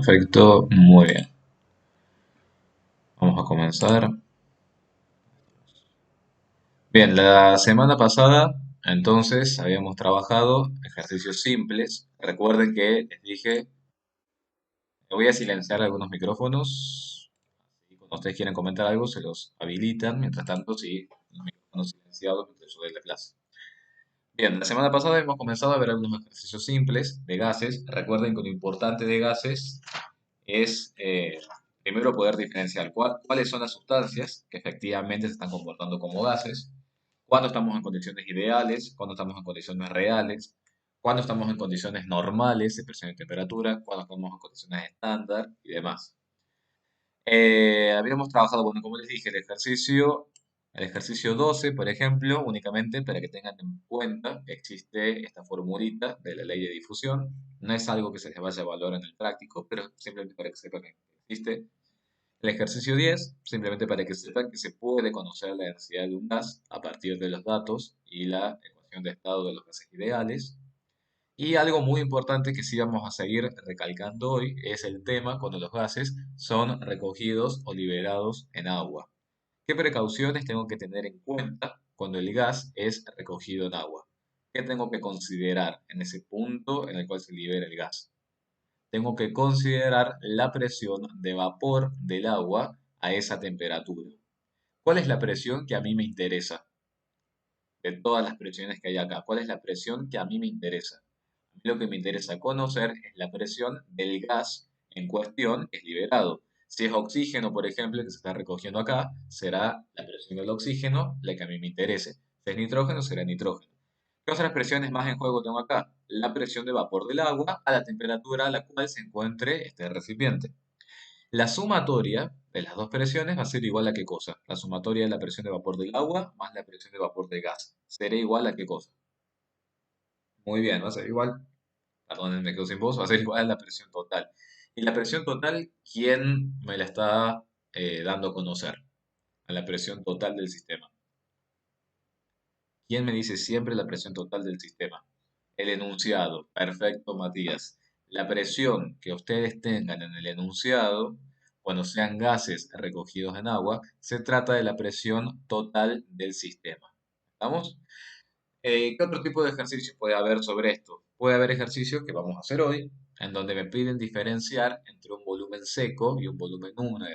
Perfecto, muy bien. Vamos a comenzar. Bien, la semana pasada entonces habíamos trabajado ejercicios simples. Recuerden que les dije, que voy a silenciar algunos micrófonos. Y cuando ustedes quieren comentar algo, se los habilitan. Mientras tanto, sí, los micrófonos silenciados mientras yo doy la clase. Bien, la semana pasada hemos comenzado a ver algunos ejercicios simples de gases. Recuerden que lo importante de gases es primero poder diferenciar cuáles son las sustancias que efectivamente se están comportando como gases, cuándo estamos en condiciones ideales, cuándo estamos en condiciones reales, cuándo estamos en condiciones normales de presión y temperatura, cuándo estamos en condiciones estándar y demás. Habíamos trabajado, bueno, como les dije, el ejercicio 12, por ejemplo, únicamente para que tengan en cuenta que existe esta formulita de la ley de difusión. No es algo que se les vaya a evaluar en el práctico, pero simplemente para que sepan que existe. El ejercicio 10, simplemente para que sepan que se puede conocer la densidad de un gas a partir de los datos y la ecuación de estado de los gases ideales. Y algo muy importante que sí vamos a seguir recalcando hoy es el tema cuando los gases son recogidos o liberados en agua. ¿Qué precauciones tengo que tener en cuenta cuando el gas es recogido en agua? ¿Qué tengo que considerar en ese punto en el cual se libera el gas? Tengo que considerar la presión de vapor del agua a esa temperatura. ¿Cuál es la presión que a mí me interesa? De todas las presiones que hay acá, ¿cuál es la presión que a mí me interesa? A mí lo que me interesa conocer es la presión del gas en cuestión que es liberado. Si es oxígeno, por ejemplo, que se está recogiendo acá, será la presión del oxígeno la que a mí me interese. Si es nitrógeno, será nitrógeno. ¿Qué otras presiones más en juego tengo acá? La presión de vapor del agua a la temperatura a la cual se encuentre este recipiente. La sumatoria de las dos presiones va a ser igual a qué cosa. La sumatoria de la presión de vapor del agua más la presión de vapor del gas. ¿Será igual a qué cosa? Muy bien, va a ser igual. Perdón, me quedo sin voz. Va a ser igual a la presión total. Y la presión total, ¿quién me la está dando a conocer? A la presión total del sistema. ¿Quién me dice siempre la presión total del sistema? El enunciado. Perfecto, Matías. La presión que ustedes tengan en el enunciado, cuando sean gases recogidos en agua, se trata de la presión total del sistema. ¿Estamos? ¿Qué otro tipo de ejercicios puede haber sobre esto? Puede haber ejercicios que vamos a hacer hoy, en donde me piden diferenciar entre un volumen seco y un volumen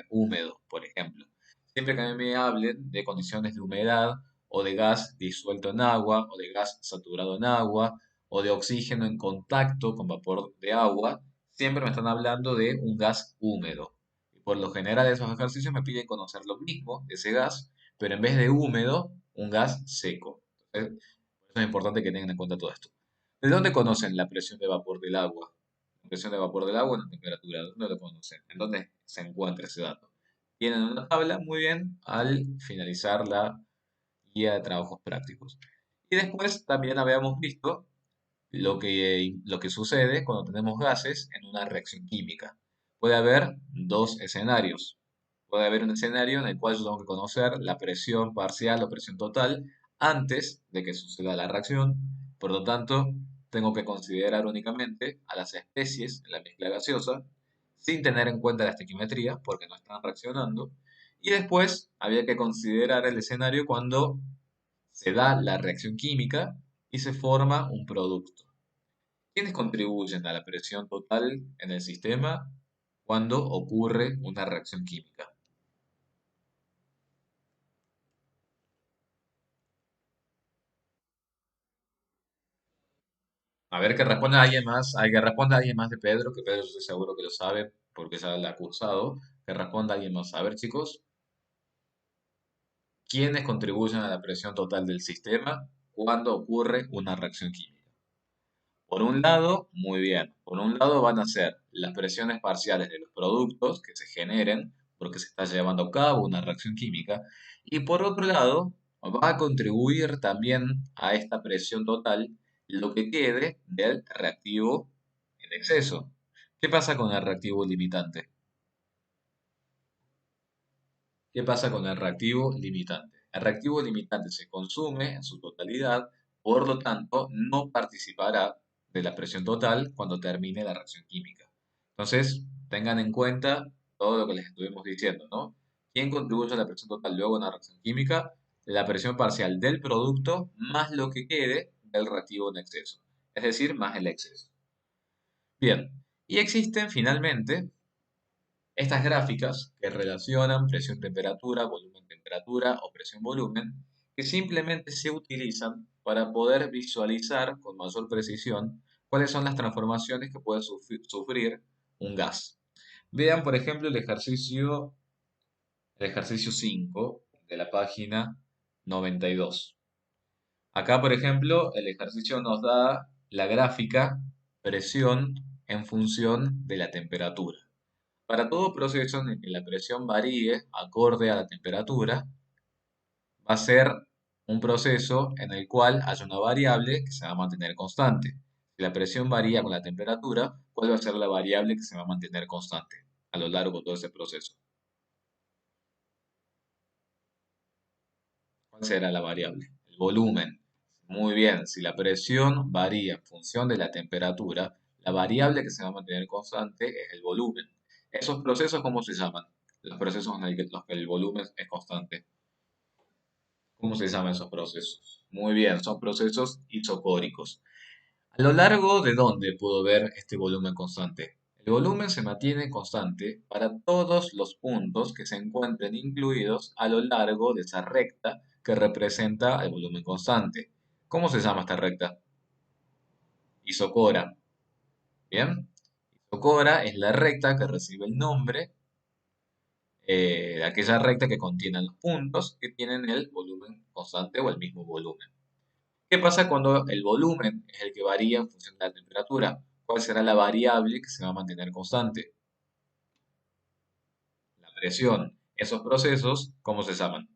húmedo, por ejemplo. Siempre que a mí me hablen de condiciones de humedad o de gas disuelto en agua o de gas saturado en agua o de oxígeno en contacto con vapor de agua, siempre me están hablando de un gas húmedo. Y por lo general esos ejercicios me piden conocer lo mismo, ese gas, pero en vez de húmedo, un gas seco. Entonces, es importante que tengan en cuenta todo esto. ¿De dónde conocen la presión de vapor del agua? La presión de vapor del agua en la temperatura. ¿Dónde lo conocen? ¿En dónde se encuentra ese dato? Tienen una tabla, muy bien, al finalizar la guía de trabajos prácticos. Y después también habíamos visto lo que sucede cuando tenemos gases en una reacción química. Puede haber dos escenarios. Puede haber un escenario en el cual yo tengo que conocer la presión parcial o presión total antes de que suceda la reacción. Por lo tanto, tengo que considerar únicamente a las especies en la mezcla gaseosa sin tener en cuenta la estequiometría porque no están reaccionando. Y después había que considerar el escenario cuando se da la reacción química y se forma un producto. ¿Quiénes contribuyen a la presión total en el sistema cuando ocurre una reacción química? A ver que responda alguien más, hay que responda alguien más de Pedro, que Pedro estoy seguro que lo sabe porque ya la ha cursado. Que responda alguien más. A ver, chicos, ¿quiénes contribuyen a la presión total del sistema cuando ocurre una reacción química? Por un lado, muy bien, por un lado van a ser las presiones parciales de los productos que se generen porque se está llevando a cabo una reacción química, y por otro lado va a contribuir también a esta presión total lo que quede del reactivo en exceso. ¿Qué pasa con el reactivo limitante? ¿Qué pasa con el reactivo limitante? El reactivo limitante se consume en su totalidad, por lo tanto, no participará de la presión total cuando termine la reacción química. Entonces, tengan en cuenta todo lo que les estuvimos diciendo, ¿no? ¿Quién contribuye a la presión total luego de una reacción química? La presión parcial del producto más lo que quede del reactivo en exceso, es decir, más el exceso. Bien, y existen finalmente estas gráficas que relacionan presión-temperatura, volumen-temperatura o presión-volumen, que simplemente se utilizan para poder visualizar con mayor precisión cuáles son las transformaciones que puede sufrir un gas. Vean, por ejemplo, el ejercicio 5 de la página 92. Acá, por ejemplo, el ejercicio nos da la gráfica presión en función de la temperatura. Para todo proceso en el que la presión varíe acorde a la temperatura, va a ser un proceso en el cual hay una variable que se va a mantener constante. Si la presión varía con la temperatura, ¿cuál va a ser la variable que se va a mantener constante a lo largo de todo ese proceso? ¿Cuál será la variable? El volumen. Muy bien, si la presión varía en función de la temperatura, la variable que se va a mantener constante es el volumen. ¿Esos procesos cómo se llaman? Los procesos en los que el volumen es constante. ¿Cómo se llaman esos procesos? Muy bien, son procesos isocóricos. ¿A lo largo de dónde puedo ver este volumen constante? El volumen se mantiene constante para todos los puntos que se encuentren incluidos a lo largo de esa recta que representa el volumen constante. ¿Cómo se llama esta recta? Isocora. ¿Bien? Isocora es la recta que recibe el nombre de aquella recta que contiene los puntos que tienen el volumen constante o el mismo volumen. ¿Qué pasa cuando el volumen es el que varía en función de la temperatura? ¿Cuál será la variable que se va a mantener constante? La presión. Esos procesos, ¿cómo se llaman?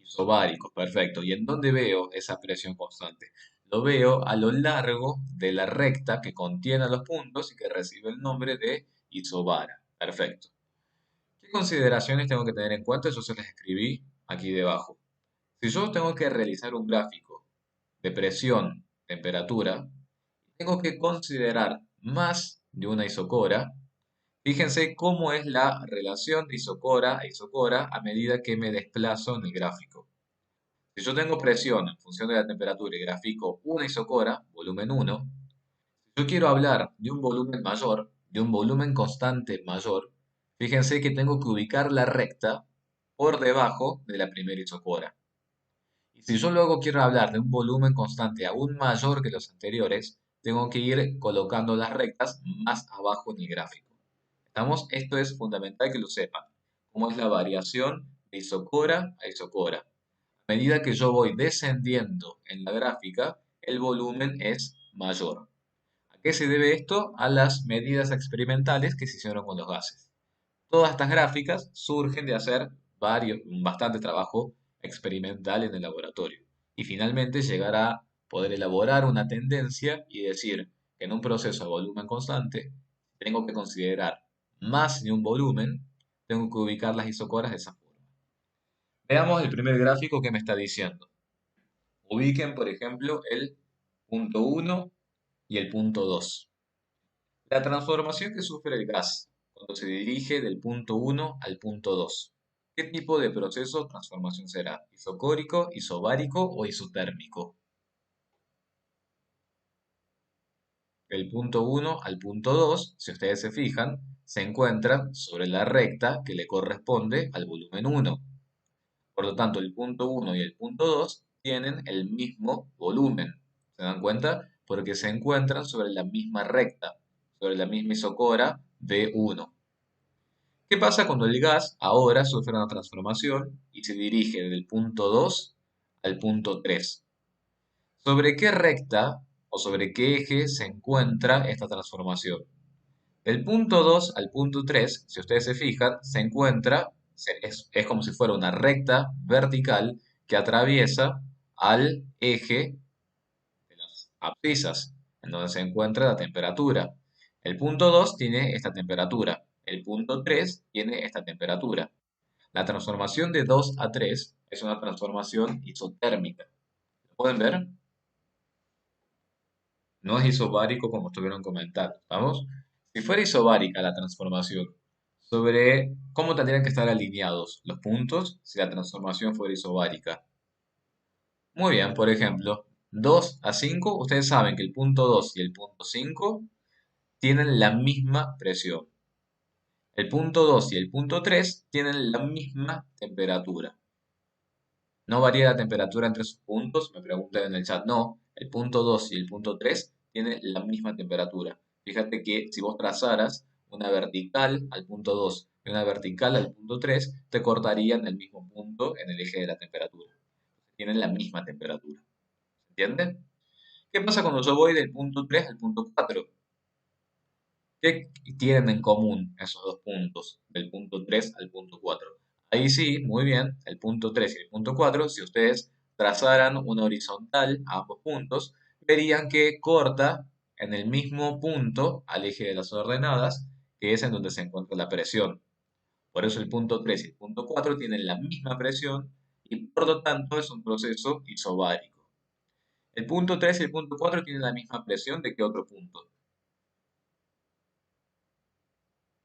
Isobáricos, perfecto. ¿Y en dónde veo esa presión constante? Lo veo a lo largo de la recta que contiene los puntos y que recibe el nombre de isobara. Perfecto. ¿Qué consideraciones tengo que tener en cuenta? Yo se las escribí aquí debajo. Si yo tengo que realizar un gráfico de presión, temperatura, tengo que considerar más de una isocora. Fíjense cómo es la relación de isocora a isocora a medida que me desplazo en el gráfico. Si yo tengo presión en función de la temperatura y grafico una isocora, volumen 1, si yo quiero hablar de un volumen mayor, de un volumen constante mayor, fíjense que tengo que ubicar la recta por debajo de la primera isocora. Y si yo luego quiero hablar de un volumen constante aún mayor que los anteriores, tengo que ir colocando las rectas más abajo en el gráfico. ¿Estamos? Esto es fundamental que lo sepan. Cómo es la variación de isocora a isocora. A medida que yo voy descendiendo en la gráfica, el volumen es mayor. ¿A qué se debe esto? A las medidas experimentales que se hicieron con los gases. Todas estas gráficas surgen de hacer bastante trabajo experimental en el laboratorio. Y finalmente llegar a poder elaborar una tendencia y decir que en un proceso a volumen constante tengo que considerar más de un volumen, tengo que ubicar las isocoras de esa forma. Veamos el primer gráfico que me está diciendo. Ubiquen, por ejemplo, el punto 1 y el punto 2. La transformación que sufre el gas cuando se dirige del punto 1 al punto 2. ¿Qué tipo de proceso o transformación será? ¿Isocórico, isobárico o isotérmico? Del punto 1 al punto 2, si ustedes se fijan, se encuentran sobre la recta que le corresponde al volumen 1. Por lo tanto, el punto 1 y el punto 2 tienen el mismo volumen. ¿Se dan cuenta? Porque se encuentran sobre la misma recta, sobre la misma isocora V1. ¿Qué pasa cuando el gas ahora sufre una transformación y se dirige del punto 2 al punto 3? ¿Sobre qué recta o sobre qué eje se encuentra esta transformación? Del punto 2 al punto 3, si ustedes se fijan, se encuentra, es como si fuera una recta vertical que atraviesa al eje de las abscisas, en donde se encuentra la temperatura. El punto 2 tiene esta temperatura, el punto 3 tiene esta temperatura. La transformación de 2 a 3 es una transformación isotérmica. ¿Lo pueden ver? No es isobárico como estuvieron comentando, ¿vamos? Si fuera isobárica la transformación, sobre cómo tendrían que estar alineados los puntos si la transformación fuera isobárica. Muy bien, por ejemplo, 2 a 5, ustedes saben que el punto 2 y el punto 5 tienen la misma presión. El punto 2 y el punto 3 tienen la misma temperatura. ¿No varía la temperatura entre sus puntos? Me preguntan en el chat. No, el punto 2 y el punto 3 tienen la misma temperatura. Fíjate que si vos trazaras una vertical al punto 2 y una vertical al punto 3, te cortarían el mismo punto en el eje de la temperatura. Tienen la misma temperatura. ¿Entienden? ¿Qué pasa cuando yo voy del punto 3 al punto 4? ¿Qué tienen en común esos dos puntos, del punto 3 al punto 4? Ahí sí, muy bien, el punto 3 y el punto 4, si ustedes trazaran una horizontal a ambos puntos, verían que corta en el mismo punto al eje de las ordenadas, que es en donde se encuentra la presión. Por eso el punto 3 y el punto 4 tienen la misma presión y por lo tanto es un proceso isobárico. El punto 3 y el punto 4 tienen la misma presión de que otro punto.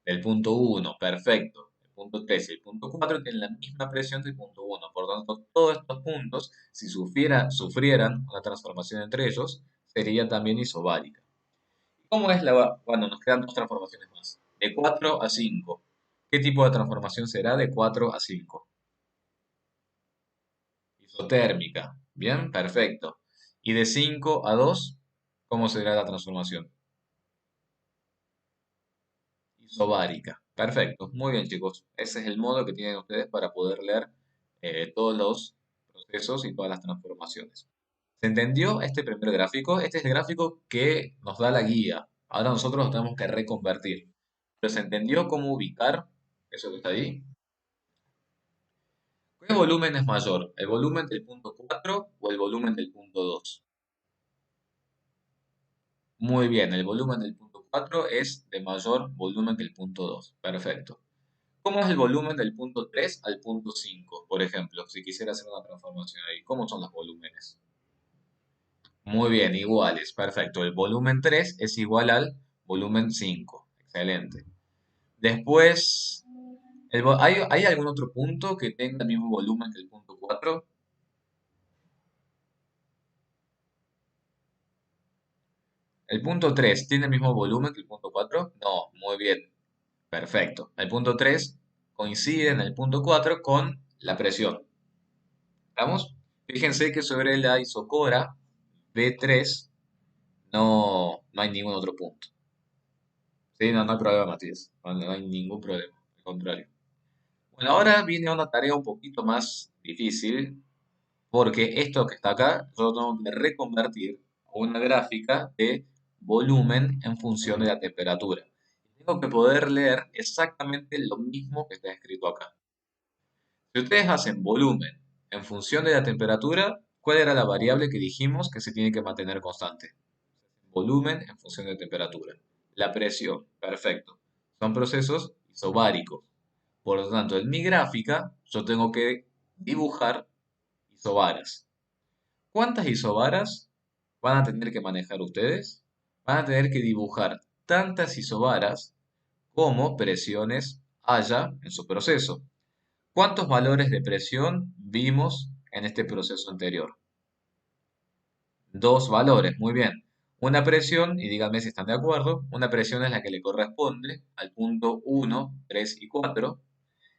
El punto 1, perfecto. El punto 3 y el punto 4 tienen la misma presión del punto 1. Por lo tanto, todos estos puntos, si sufrieran una transformación entre ellos, sería también isobárica. ¿Cómo es la? Bueno, nos quedan dos transformaciones más. De 4 a 5. ¿Qué tipo de transformación será de 4 a 5? Isotérmica. Bien, perfecto. ¿Y de 5 a 2? ¿Cómo será la transformación? Isobárica. Perfecto. Muy bien, chicos. Ese es el modo que tienen ustedes para poder leer todos los procesos y todas las transformaciones. ¿Se entendió este primer gráfico? Este es el gráfico que nos da la guía. Ahora nosotros lo tenemos que reconvertir. ¿Pero se entendió cómo ubicar eso que está ahí? ¿Qué volumen es mayor? ¿El volumen del punto 4 o el volumen del punto 2? Muy bien, el volumen del punto 4 es de mayor volumen que el punto 2. Perfecto. ¿Cómo es el volumen del punto 3 al punto 5, por ejemplo? Si quisiera hacer una transformación ahí, ¿cómo son los volúmenes? Muy bien, iguales, perfecto. El volumen 3 es igual al volumen 5. Excelente. Después, ¿hay algún otro punto que tenga el mismo volumen que el punto 4? ¿El punto 3 tiene el mismo volumen que el punto 4? No, muy bien, perfecto. El punto 3 coincide en el punto 4 con la presión. ¿Estamos? Fíjense que sobre la isocora B3 no hay ningún otro punto. Sí, no hay problema, Matías. No hay ningún problema. Al contrario. Bueno, ahora viene una tarea un poquito más difícil, porque esto que está acá, yo tengo que reconvertir a una gráfica de volumen en función de la temperatura. Tengo que poder leer exactamente lo mismo que está escrito acá. Si ustedes hacen volumen en función de la temperatura, ¿cuál era la variable que dijimos que se tiene que mantener constante? Volumen en función de temperatura. La presión, perfecto. Son procesos isobáricos. Por lo tanto, en mi gráfica yo tengo que dibujar isobaras. ¿Cuántas isobaras van a tener que manejar ustedes? Van a tener que dibujar tantas isobaras como presiones haya en su proceso. ¿Cuántos valores de presión vimos en este proceso anterior? Dos valores, muy bien. Una presión, y díganme si están de acuerdo, una presión es la que le corresponde al punto 1, 3 y 4,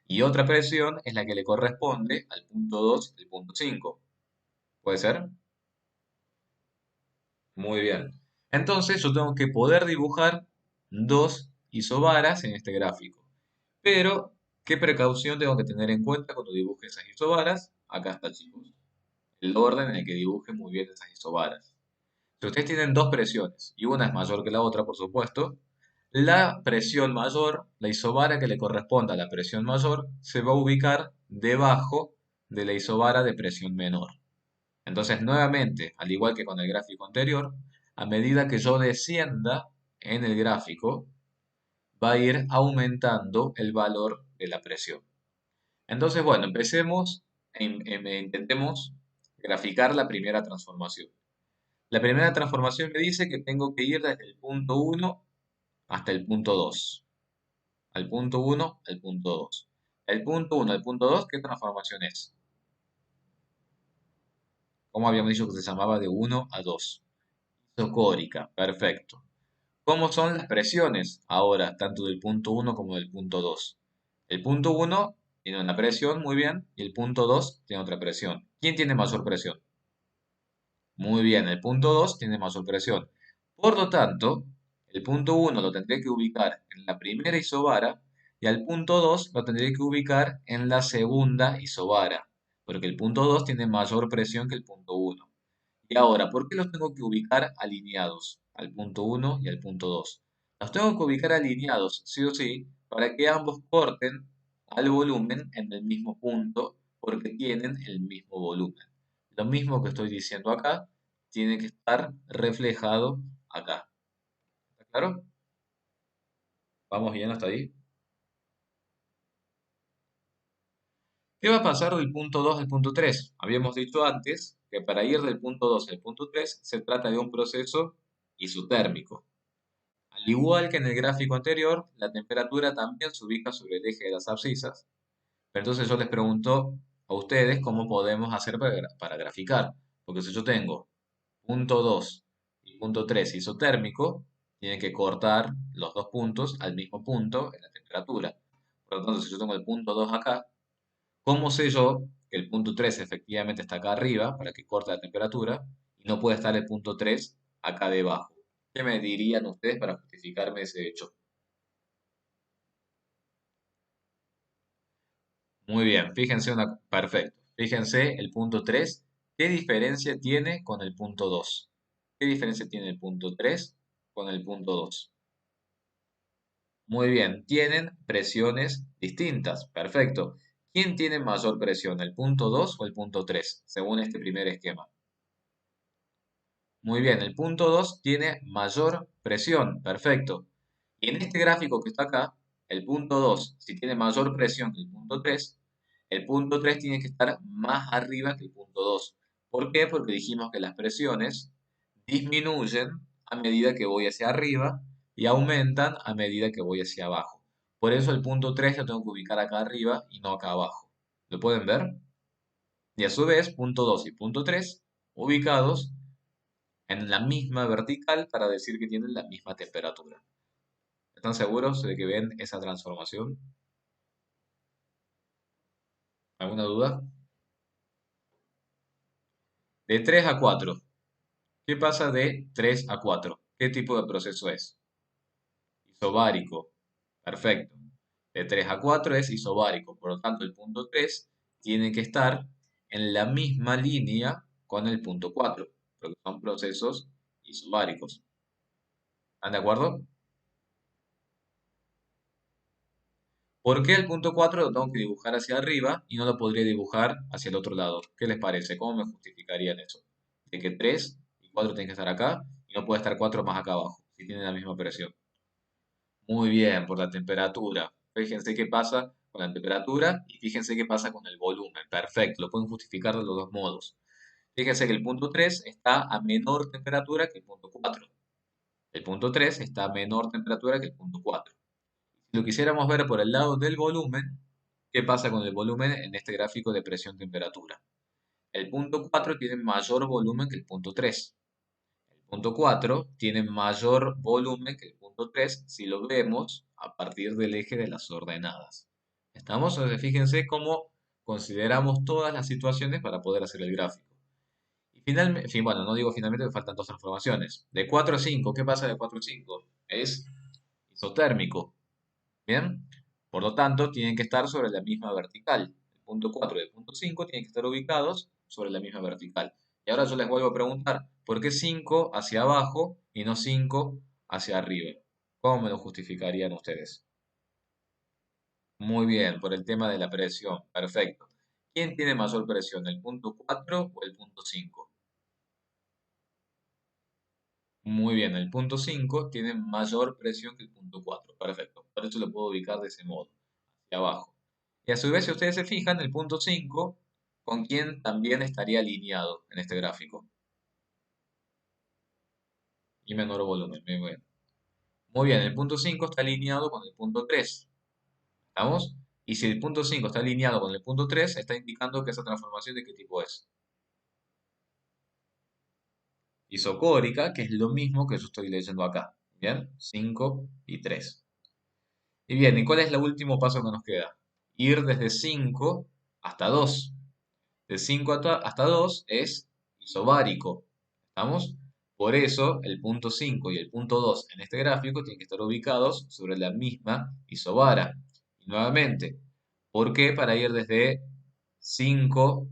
y otra presión es la que le corresponde al punto 2 y el punto 5. ¿Puede ser? Muy bien. Entonces yo tengo que poder dibujar dos isobaras en este gráfico. Pero, ¿qué precaución tengo que tener en cuenta cuando dibuje esas isobaras? Acá está, chicos. El orden en el que dibuje muy bien esas isobaras. Si ustedes tienen dos presiones y una es mayor que la otra, por supuesto, la presión mayor, la isobara que le corresponda a la presión mayor, se va a ubicar debajo de la isobara de presión menor. Entonces, nuevamente, al igual que con el gráfico anterior, a medida que yo descienda en el gráfico, va a ir aumentando el valor de la presión. Entonces, bueno, empecemos, intentemos graficar la primera transformación. La primera transformación me dice que tengo que ir desde el punto 1 hasta el punto 2. Al punto 1, al punto 2. El punto 1 al punto 2, ¿qué transformación es? ¿Cómo habíamos dicho que se llamaba de 1 a 2? Isocórica, perfecto. ¿Cómo son las presiones ahora, tanto del punto 1 como del punto 2? El punto 1 tiene una presión, muy bien, y el punto 2 tiene otra presión. ¿Quién tiene mayor presión? Muy bien, el punto 2 tiene mayor presión. Por lo tanto, el punto 1 lo tendré que ubicar en la primera isobara y al punto 2 lo tendré que ubicar en la segunda isobara, porque el punto 2 tiene mayor presión que el punto 1. Y ahora, ¿por qué los tengo que ubicar alineados al punto 1 y al punto 2? Los tengo que ubicar alineados, sí o sí, para que ambos corten al volumen en el mismo punto, porque tienen el mismo volumen. Lo mismo que estoy diciendo acá, tiene que estar reflejado acá. ¿Está claro? ¿Vamos bien hasta ahí? ¿Qué va a pasar del punto 2 al punto 3? Habíamos dicho antes que para ir del punto 2 al punto 3 se trata de un proceso isotérmico. Al igual que en el gráfico anterior, la temperatura también se ubica sobre el eje de las abscisas. Pero entonces yo les pregunto a ustedes cómo podemos hacer para graficar. Porque si yo tengo punto 2 y punto 3 isotérmico, tienen que cortar los dos puntos al mismo punto en la temperatura. Por lo tanto, si yo tengo el punto 2 acá, ¿cómo sé yo que el punto 3 efectivamente está acá arriba para que corte la temperatura y no puede estar el punto 3 acá debajo? ¿Qué me dirían ustedes para justificarme ese hecho? Muy bien, perfecto. Fíjense el punto 3. ¿Qué diferencia tiene con el punto 2? ¿Qué diferencia tiene el punto 3 con el punto 2? Muy bien, tienen presiones distintas. Perfecto. ¿Quién tiene mayor presión, el punto 2 o el punto 3, según este primer esquema? Muy bien, el punto 2 tiene mayor presión. Perfecto. Y en este gráfico que está acá, el punto 2, si tiene mayor presión que el punto 3 tiene que estar más arriba que el punto 2. ¿Por qué? Porque dijimos que las presiones disminuyen a medida que voy hacia arriba y aumentan a medida que voy hacia abajo. Por eso el punto 3 lo tengo que ubicar acá arriba y no acá abajo. ¿Lo pueden ver? Y a su vez, punto 2 y punto 3 ubicados en la misma vertical para decir que tienen la misma temperatura. ¿Están seguros de que ven esa transformación? ¿Alguna duda? De 3 a 4. ¿Qué pasa de 3 a 4? ¿Qué tipo de proceso es? Isobárico. Perfecto. De 3 a 4 es isobárico. Por lo tanto, el punto 3 tiene que estar en la misma línea con el punto 4, porque son procesos isobáricos. ¿Están de acuerdo? ¿Por qué el punto 4 lo tengo que dibujar hacia arriba y no lo podría dibujar hacia el otro lado? ¿Qué les parece? ¿Cómo me justificarían eso? De que 3 y 4 tienen que estar acá y no puede estar 4 más acá abajo, si tienen la misma presión. Muy bien, por la temperatura. Fíjense qué pasa con la temperatura y fíjense qué pasa con el volumen. Perfecto, lo pueden justificar de los dos modos. Fíjense que el punto 3 está a menor temperatura que el punto 4. El punto 3 está a menor temperatura que el punto 4. Si lo quisiéramos ver por el lado del volumen, ¿qué pasa con el volumen en este gráfico de presión-temperatura? El punto 4 tiene mayor volumen que el punto 3. El punto 4 tiene mayor volumen que el punto 3 si lo vemos a partir del eje de las ordenadas. ¿Estamos? Entonces, fíjense cómo consideramos todas las situaciones para poder hacer el gráfico. Y finalmente, en fin, bueno, no digo finalmente que faltan dos transformaciones. De 4 a 5, ¿qué pasa de 4 a 5? Es isotérmico. ¿Bien? Por lo tanto, tienen que estar sobre la misma vertical. El punto 4 y el punto 5 tienen que estar ubicados sobre la misma vertical. Y ahora yo les vuelvo a preguntar, ¿por qué 5 hacia abajo y no 5 hacia arriba? ¿Cómo me lo justificarían ustedes? Muy bien, por el tema de la presión. Perfecto. ¿Quién tiene mayor presión, el punto 4 o el punto 5? Muy bien, el punto 5 tiene mayor presión que el punto 4. Perfecto. Por eso lo puedo ubicar de ese modo, hacia abajo. Y a su vez, si ustedes se fijan, el punto 5, ¿con quién también estaría alineado en este gráfico? Y menor volumen. Muy bien. Muy bien, el punto 5 está alineado con el punto 3. ¿Estamos? Y si el punto 5 está alineado con el punto 3, está indicando que esa transformación de qué tipo es. Isocórica, que es lo mismo que yo estoy leyendo acá. Bien, 5 y 3. Y bien, ¿y cuál es el último paso que nos queda? Ir desde 5 hasta 2. De 5 hasta 2 es isobárico. ¿Estamos? Por eso el punto 5 y el punto 2 en este gráfico tienen que estar ubicados sobre la misma isobara. Y nuevamente, ¿por qué para ir desde 5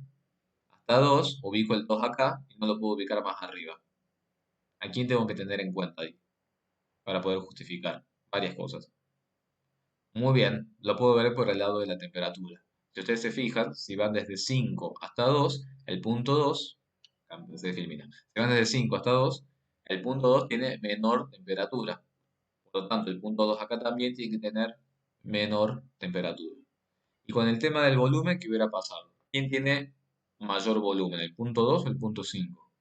hasta 2 ubico el 2 acá y no lo puedo ubicar más arriba? ¿A quién tengo que tener en cuenta ahí para poder justificar varias cosas? Muy bien, lo puedo ver por el lado de la temperatura. Si ustedes se fijan, si van desde 5 hasta 2, el punto 2, se filmina. Si van desde 5 hasta 2, el punto 2 tiene menor temperatura. Por lo tanto, el punto 2 acá también tiene que tener menor temperatura. Y con el tema del volumen, ¿qué hubiera pasado? ¿Quién tiene mayor volumen, el punto 2 o el punto 5?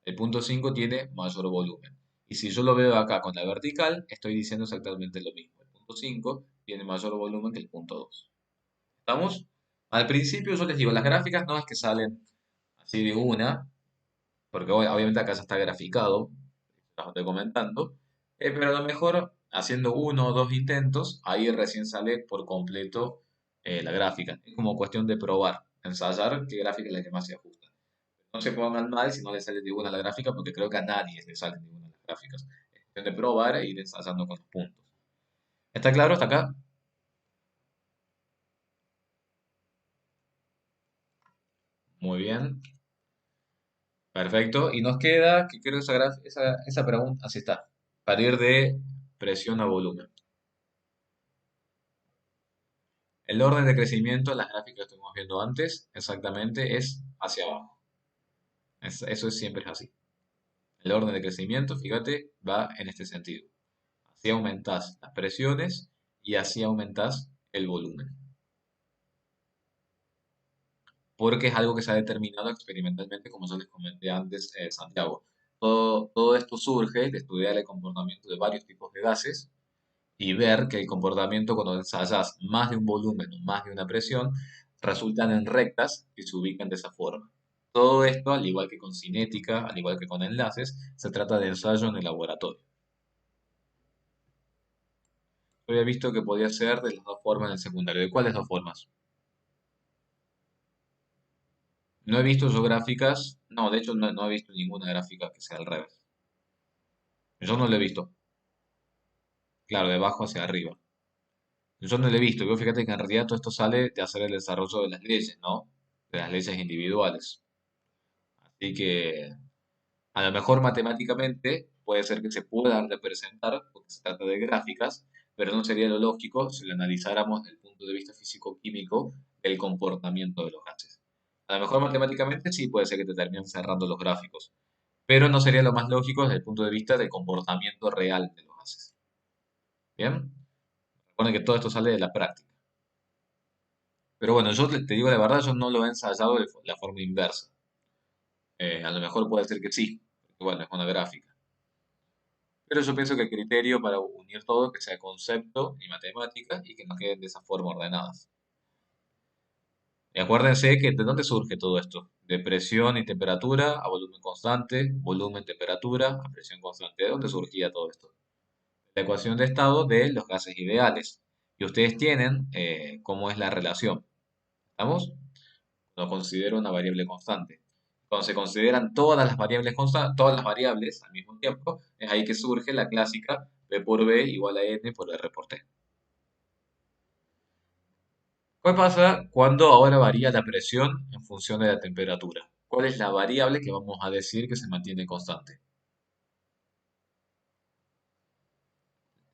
El punto 5 tiene mayor volumen. Y si yo lo veo acá con la vertical, estoy diciendo exactamente lo mismo. El punto 5 tiene mayor volumen que el punto 2. ¿Estamos? Al principio yo les digo, las gráficas no es que salen así de una, porque obviamente acá ya está graficado, lo estoy comentando, pero a lo mejor haciendo uno o dos intentos, ahí recién sale por completo la gráfica. Es como cuestión de probar, ensayar qué gráfica es la que más se ajusta. No se pongan mal si no les sale de una la gráfica, porque creo que a nadie le sale de una las gráficas. Es cuestión de probar e ir ensayando con los puntos. ¿Está claro hasta acá? Muy bien, perfecto. Y nos queda, que creo esa pregunta, así está, para ir de presión a volumen. El orden de crecimiento en las gráficas que estuvimos viendo antes, exactamente, es hacia abajo. Eso siempre es así. El orden de crecimiento, fíjate, va en este sentido. Así aumentás las presiones y así aumentás el volumen. Porque es algo que se ha determinado experimentalmente, como yo les comenté antes, Santiago. Todo esto surge de estudiar el comportamiento de varios tipos de gases y ver que el comportamiento cuando ensayas más de un volumen o más de una presión resultan en rectas que se ubican de esa forma. Todo esto, al igual que con cinética, al igual que con enlaces, se trata de ensayo en el laboratorio. Yo había visto que podía ser de las dos formas en el secundario. ¿De cuáles dos formas? No he visto yo gráficas, no, de hecho no he visto ninguna gráfica que sea al revés. Yo no lo he visto, claro, de abajo hacia arriba. Yo no lo he visto, y vos fíjate que en realidad todo esto sale de hacer el desarrollo de las leyes, ¿no? De las leyes individuales. Así que a lo mejor matemáticamente puede ser que se puedan representar, porque se trata de gráficas, pero no sería lo lógico si lo analizáramos desde el punto de vista físico-químico del comportamiento de los gases. A lo mejor matemáticamente sí puede ser que te terminen cerrando los gráficos, pero no sería lo más lógico desde el punto de vista del comportamiento real de los gases. ¿Bien? Recuerden que todo esto sale de la práctica. Pero bueno, yo te digo la verdad, yo no lo he ensayado de la forma inversa. A lo mejor puede ser que sí, porque bueno, es una gráfica. Pero yo pienso que el criterio para unir todo, que sea concepto y matemática, y que no queden de esa forma ordenadas. Y acuérdense que de dónde surge todo esto. De presión y temperatura a volumen constante, volumen, temperatura, a presión constante. ¿De dónde surgía todo esto? La ecuación de estado de los gases ideales. Y ustedes tienen cómo es la relación. ¿Estamos? No considero una variable constante. Cuando se consideran todas las variables todas las variables al mismo tiempo, es ahí que surge la clásica B por B igual a N por R por T. ¿Qué pasa cuando ahora varía la presión en función de la temperatura? ¿Cuál es la variable que vamos a decir que se mantiene constante?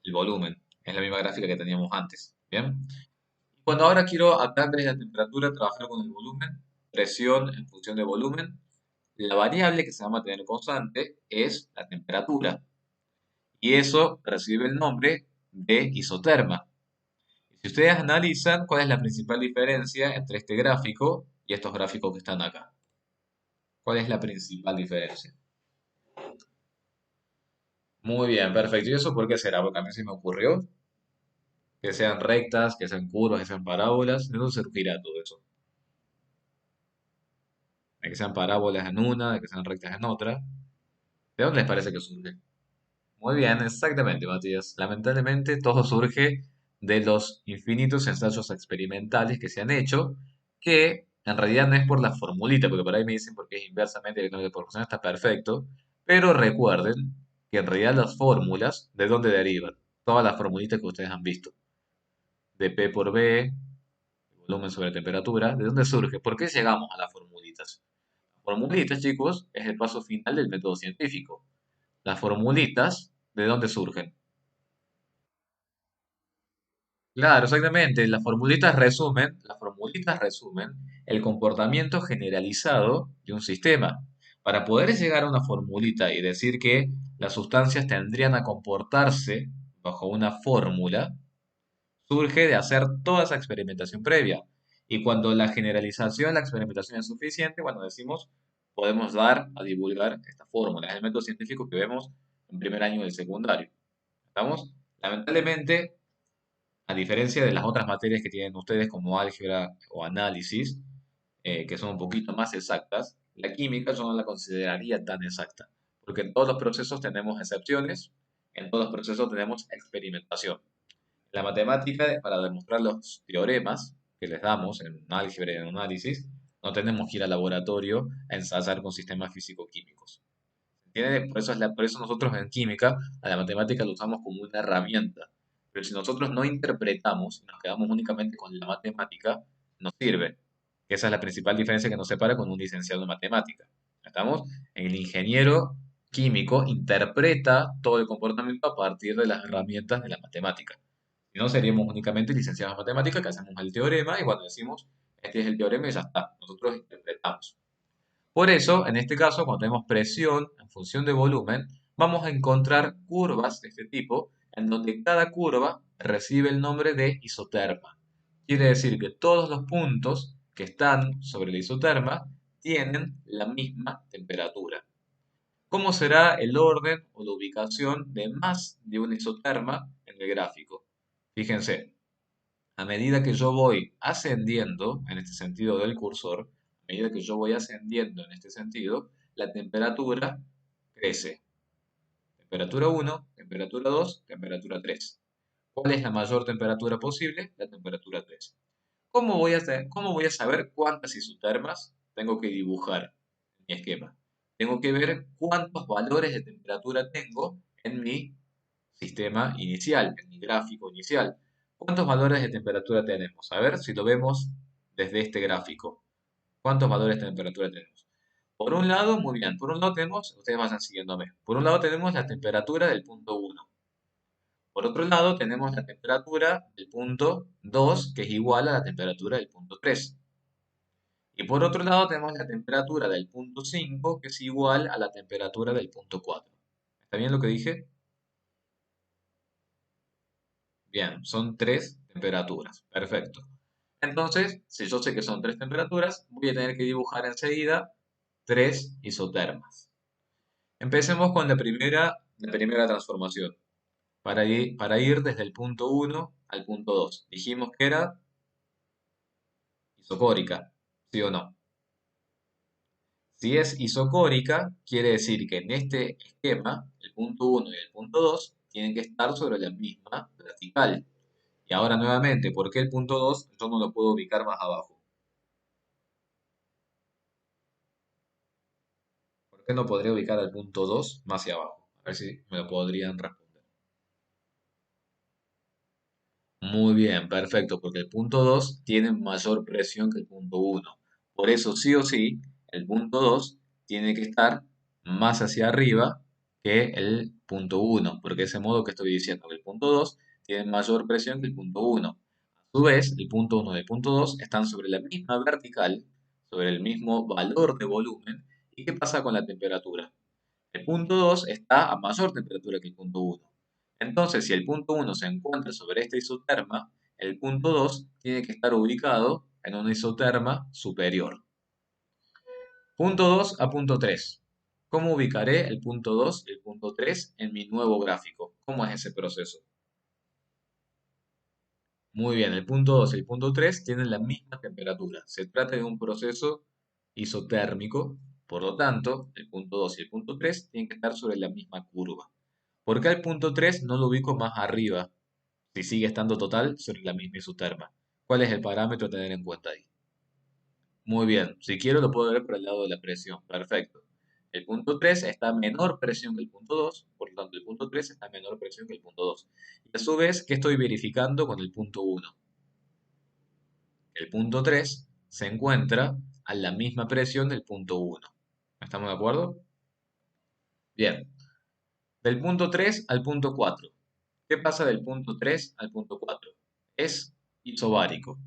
El volumen. Es la misma gráfica que teníamos antes. ¿Bien? Cuando ahora quiero acá en vez de la temperatura trabajar con el volumen, presión en función de volumen, la variable que se va a mantener constante es la temperatura. Y eso recibe el nombre de isoterma. Si ustedes analizan cuál es la principal diferencia entre este gráfico y estos gráficos que están acá. ¿Cuál es la principal diferencia? Muy bien, perfecto. ¿Y eso por qué será? Porque a mí se me ocurrió que sean rectas, que sean curvas, que sean parábolas. ¿De dónde surgirá todo eso? De que sean parábolas en una, de que sean rectas en otra. ¿De dónde les parece que surge? Muy bien, exactamente, Matías. Lamentablemente todo surge de los infinitos ensayos experimentales que se han hecho, que en realidad no es por la formulita, porque por ahí me dicen porque es inversamente directamente proporcional, está perfecto, pero recuerden que en realidad las fórmulas, ¿de dónde derivan? Todas las formulitas que ustedes han visto, de P por B, volumen sobre temperatura, ¿de dónde surge? ¿Por qué llegamos a las formulitas? Formulitas, chicos, es el paso final del método científico. Las formulitas, ¿de dónde surgen? Claro, exactamente. Las formulitas resumen el comportamiento generalizado de un sistema. Para poder llegar a una formulita y decir que las sustancias tendrían a comportarse bajo una fórmula, surge de hacer toda esa experimentación previa. Y cuando la generalización, la experimentación es suficiente, bueno, decimos, podemos dar a divulgar esta fórmula. Es el método científico que vemos en primer año del secundario. ¿Estamos? Lamentablemente, a diferencia de las otras materias que tienen ustedes como álgebra o análisis, que son un poquito más exactas, la química yo no la consideraría tan exacta, porque en todos los procesos tenemos excepciones, en todos los procesos tenemos experimentación. La matemática, para demostrar los teoremas que les damos en álgebra y en análisis, no tenemos que ir al laboratorio a ensayar con sistemas físico-químicos. ¿Entiende? Por eso nosotros en química a la matemática lo usamos como una herramienta. Pero si nosotros no interpretamos y nos quedamos únicamente con la matemática, no sirve. Esa es la principal diferencia que nos separa con un licenciado en matemática. ¿Estamos? El ingeniero químico interpreta todo el comportamiento a partir de las herramientas de la matemática. Si no, seríamos únicamente licenciados en matemática que hacemos el teorema y cuando decimos, este es el teorema y ya está. Nosotros interpretamos. Por eso, en este caso, cuando tenemos presión en función de volumen, vamos a encontrar curvas de este tipo, en donde cada curva recibe el nombre de isoterma. Quiere decir que todos los puntos que están sobre la isoterma tienen la misma temperatura. ¿Cómo será el orden o la ubicación de más de una isoterma en el gráfico? Fíjense, a medida que yo voy ascendiendo, en este sentido del cursor, a medida que yo voy ascendiendo en este sentido, la temperatura crece. Temperatura 1, temperatura 2, temperatura 3. ¿Cuál es la mayor temperatura posible? La temperatura 3. ¿Cómo voy a saber cuántas isotermas tengo que dibujar en mi esquema? Tengo que ver cuántos valores de temperatura tengo en mi sistema inicial, en mi gráfico inicial. ¿Cuántos valores de temperatura tenemos? A ver si lo vemos desde este gráfico. ¿Cuántos valores de temperatura tenemos? Por un lado, muy bien, por un lado tenemos, ustedes vayan siguiéndome, por un lado tenemos la temperatura del punto 1. Por otro lado tenemos la temperatura del punto 2, que es igual a la temperatura del punto 3. Y por otro lado tenemos la temperatura del punto 5, que es igual a la temperatura del punto 4. ¿Está bien lo que dije? Bien, son tres temperaturas. Perfecto. Entonces, si yo sé que son tres temperaturas, voy a tener que dibujar enseguida tres isotermas. Empecemos con la primera transformación. Para ir desde el punto 1 al punto 2. Dijimos que era isocórica, ¿sí o no? Si es isocórica, quiere decir que en este esquema, el punto 1 y el punto 2 tienen que estar sobre la misma vertical. Y ahora nuevamente, ¿por qué el punto 2 yo no lo puedo ubicar más abajo? ¿Por qué no podría ubicar al punto 2 más hacia abajo? A ver si me lo podrían responder. Muy bien, perfecto, porque el punto 2 tiene mayor presión que el punto 1. Por eso, sí o sí, el punto 2 tiene que estar más hacia arriba que el punto 1, porque ese modo que estoy diciendo, que el punto 2 tiene mayor presión que el punto 1. A su vez, el punto 1 y el punto 2 están sobre la misma vertical, sobre el mismo valor de volumen. ¿Y qué pasa con la temperatura? El punto 2 está a mayor temperatura que el punto 1. Entonces, si el punto 1 se encuentra sobre esta isoterma, el punto 2 tiene que estar ubicado en una isoterma superior. Punto 2 a punto 3. ¿Cómo ubicaré el punto 2 y el punto 3 en mi nuevo gráfico? ¿Cómo es ese proceso? Muy bien, el punto 2 y el punto 3 tienen la misma temperatura. Se trata de un proceso isotérmico, por lo tanto, el punto 2 y el punto 3 tienen que estar sobre la misma curva. ¿Por qué el punto 3 no lo ubico más arriba si sigue estando total sobre la misma isoterma? ¿Cuál es el parámetro a tener en cuenta ahí? Muy bien, si quiero lo puedo ver por el lado de la presión. Perfecto. El punto 3 está a menor presión que el punto 2, por lo tanto el punto 3 está a menor presión que el punto 2. Y a su vez, ¿qué estoy verificando con el punto 1? El punto 3 se encuentra a la misma presión del punto 1. ¿Estamos de acuerdo? Bien. Del punto 3 al punto 4. ¿Qué pasa del punto 3 al punto 4? Es isobárico.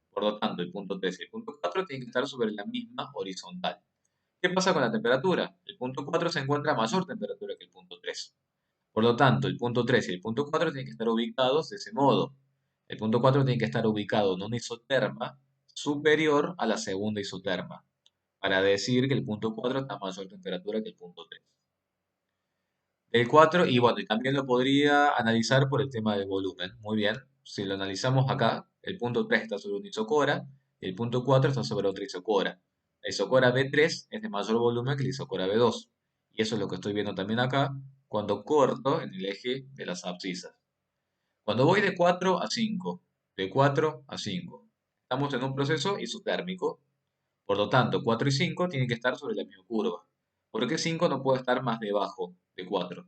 Por lo tanto, el punto 3 y el punto 4 tienen que estar sobre la misma horizontal. ¿Qué pasa con la temperatura? El punto 4 se encuentra a mayor temperatura que el punto 3. Por lo tanto, el punto 3 y el punto 4 tienen que estar ubicados de ese modo. El punto 4 tiene que estar ubicado en una isoterma superior a la segunda isoterma, para decir que el punto 4 está a mayor temperatura que el punto 3. El 4, y bueno, y también lo podría analizar por el tema del volumen. Muy bien, si lo analizamos acá, el punto 3 está sobre una isocora y el punto 4 está sobre otra isocora. La isocora B3 es de mayor volumen que la isocora B2. Y eso es lo que estoy viendo también acá cuando corto en el eje de las abscisas. Cuando voy de 4 a 5, de 4 a 5, estamos en un proceso isotérmico. Por lo tanto, 4 y 5 tienen que estar sobre la misma curva. ¿Por qué 5 no puede estar más debajo de 4?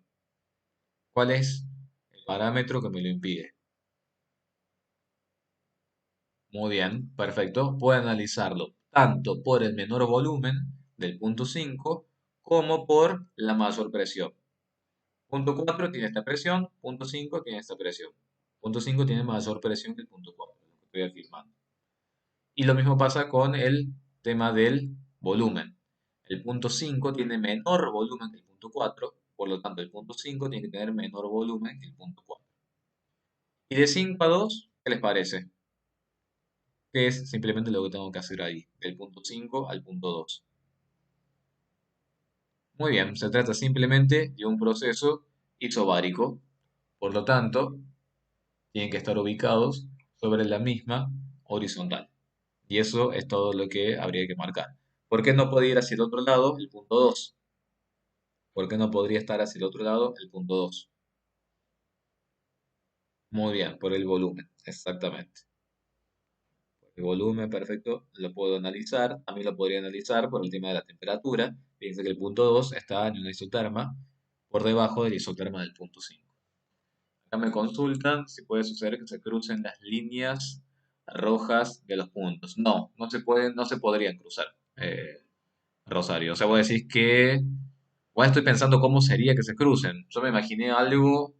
¿Cuál es el parámetro que me lo impide? Muy bien, perfecto. Puedo analizarlo tanto por el menor volumen del punto 5 como por la mayor presión. Punto 4 tiene esta presión, punto 5 tiene esta presión. Punto 5 tiene mayor presión que el punto 4, lo que estoy afirmando. Y lo mismo pasa con el tema del volumen. El punto 5 tiene menor volumen que el punto 4, por lo tanto el punto 5 tiene que tener menor volumen que el punto 4. Y de 5 a 2, ¿qué les parece? Que es simplemente lo que tengo que hacer ahí, del punto 5 al punto 2. Muy bien, se trata simplemente de un proceso isobárico, por lo tanto, tienen que estar ubicados sobre la misma horizontal. Y eso es todo lo que habría que marcar. ¿Por qué no podría ir hacia el otro lado el punto 2? ¿Por qué no podría estar hacia el otro lado el punto 2? Muy bien, por el volumen, exactamente. El volumen, perfecto, lo puedo analizar. También lo podría analizar por el tema de la temperatura. Fíjense que el punto 2 está en una isoterma por debajo de la isoterma del punto 5. Acá me consultan si puede suceder que se crucen las líneas rojas de los puntos. No, no se pueden, no se podrían cruzar, Rosario. O sea, vos decís que, bueno, estoy pensando cómo sería que se crucen. Yo me imaginé algo,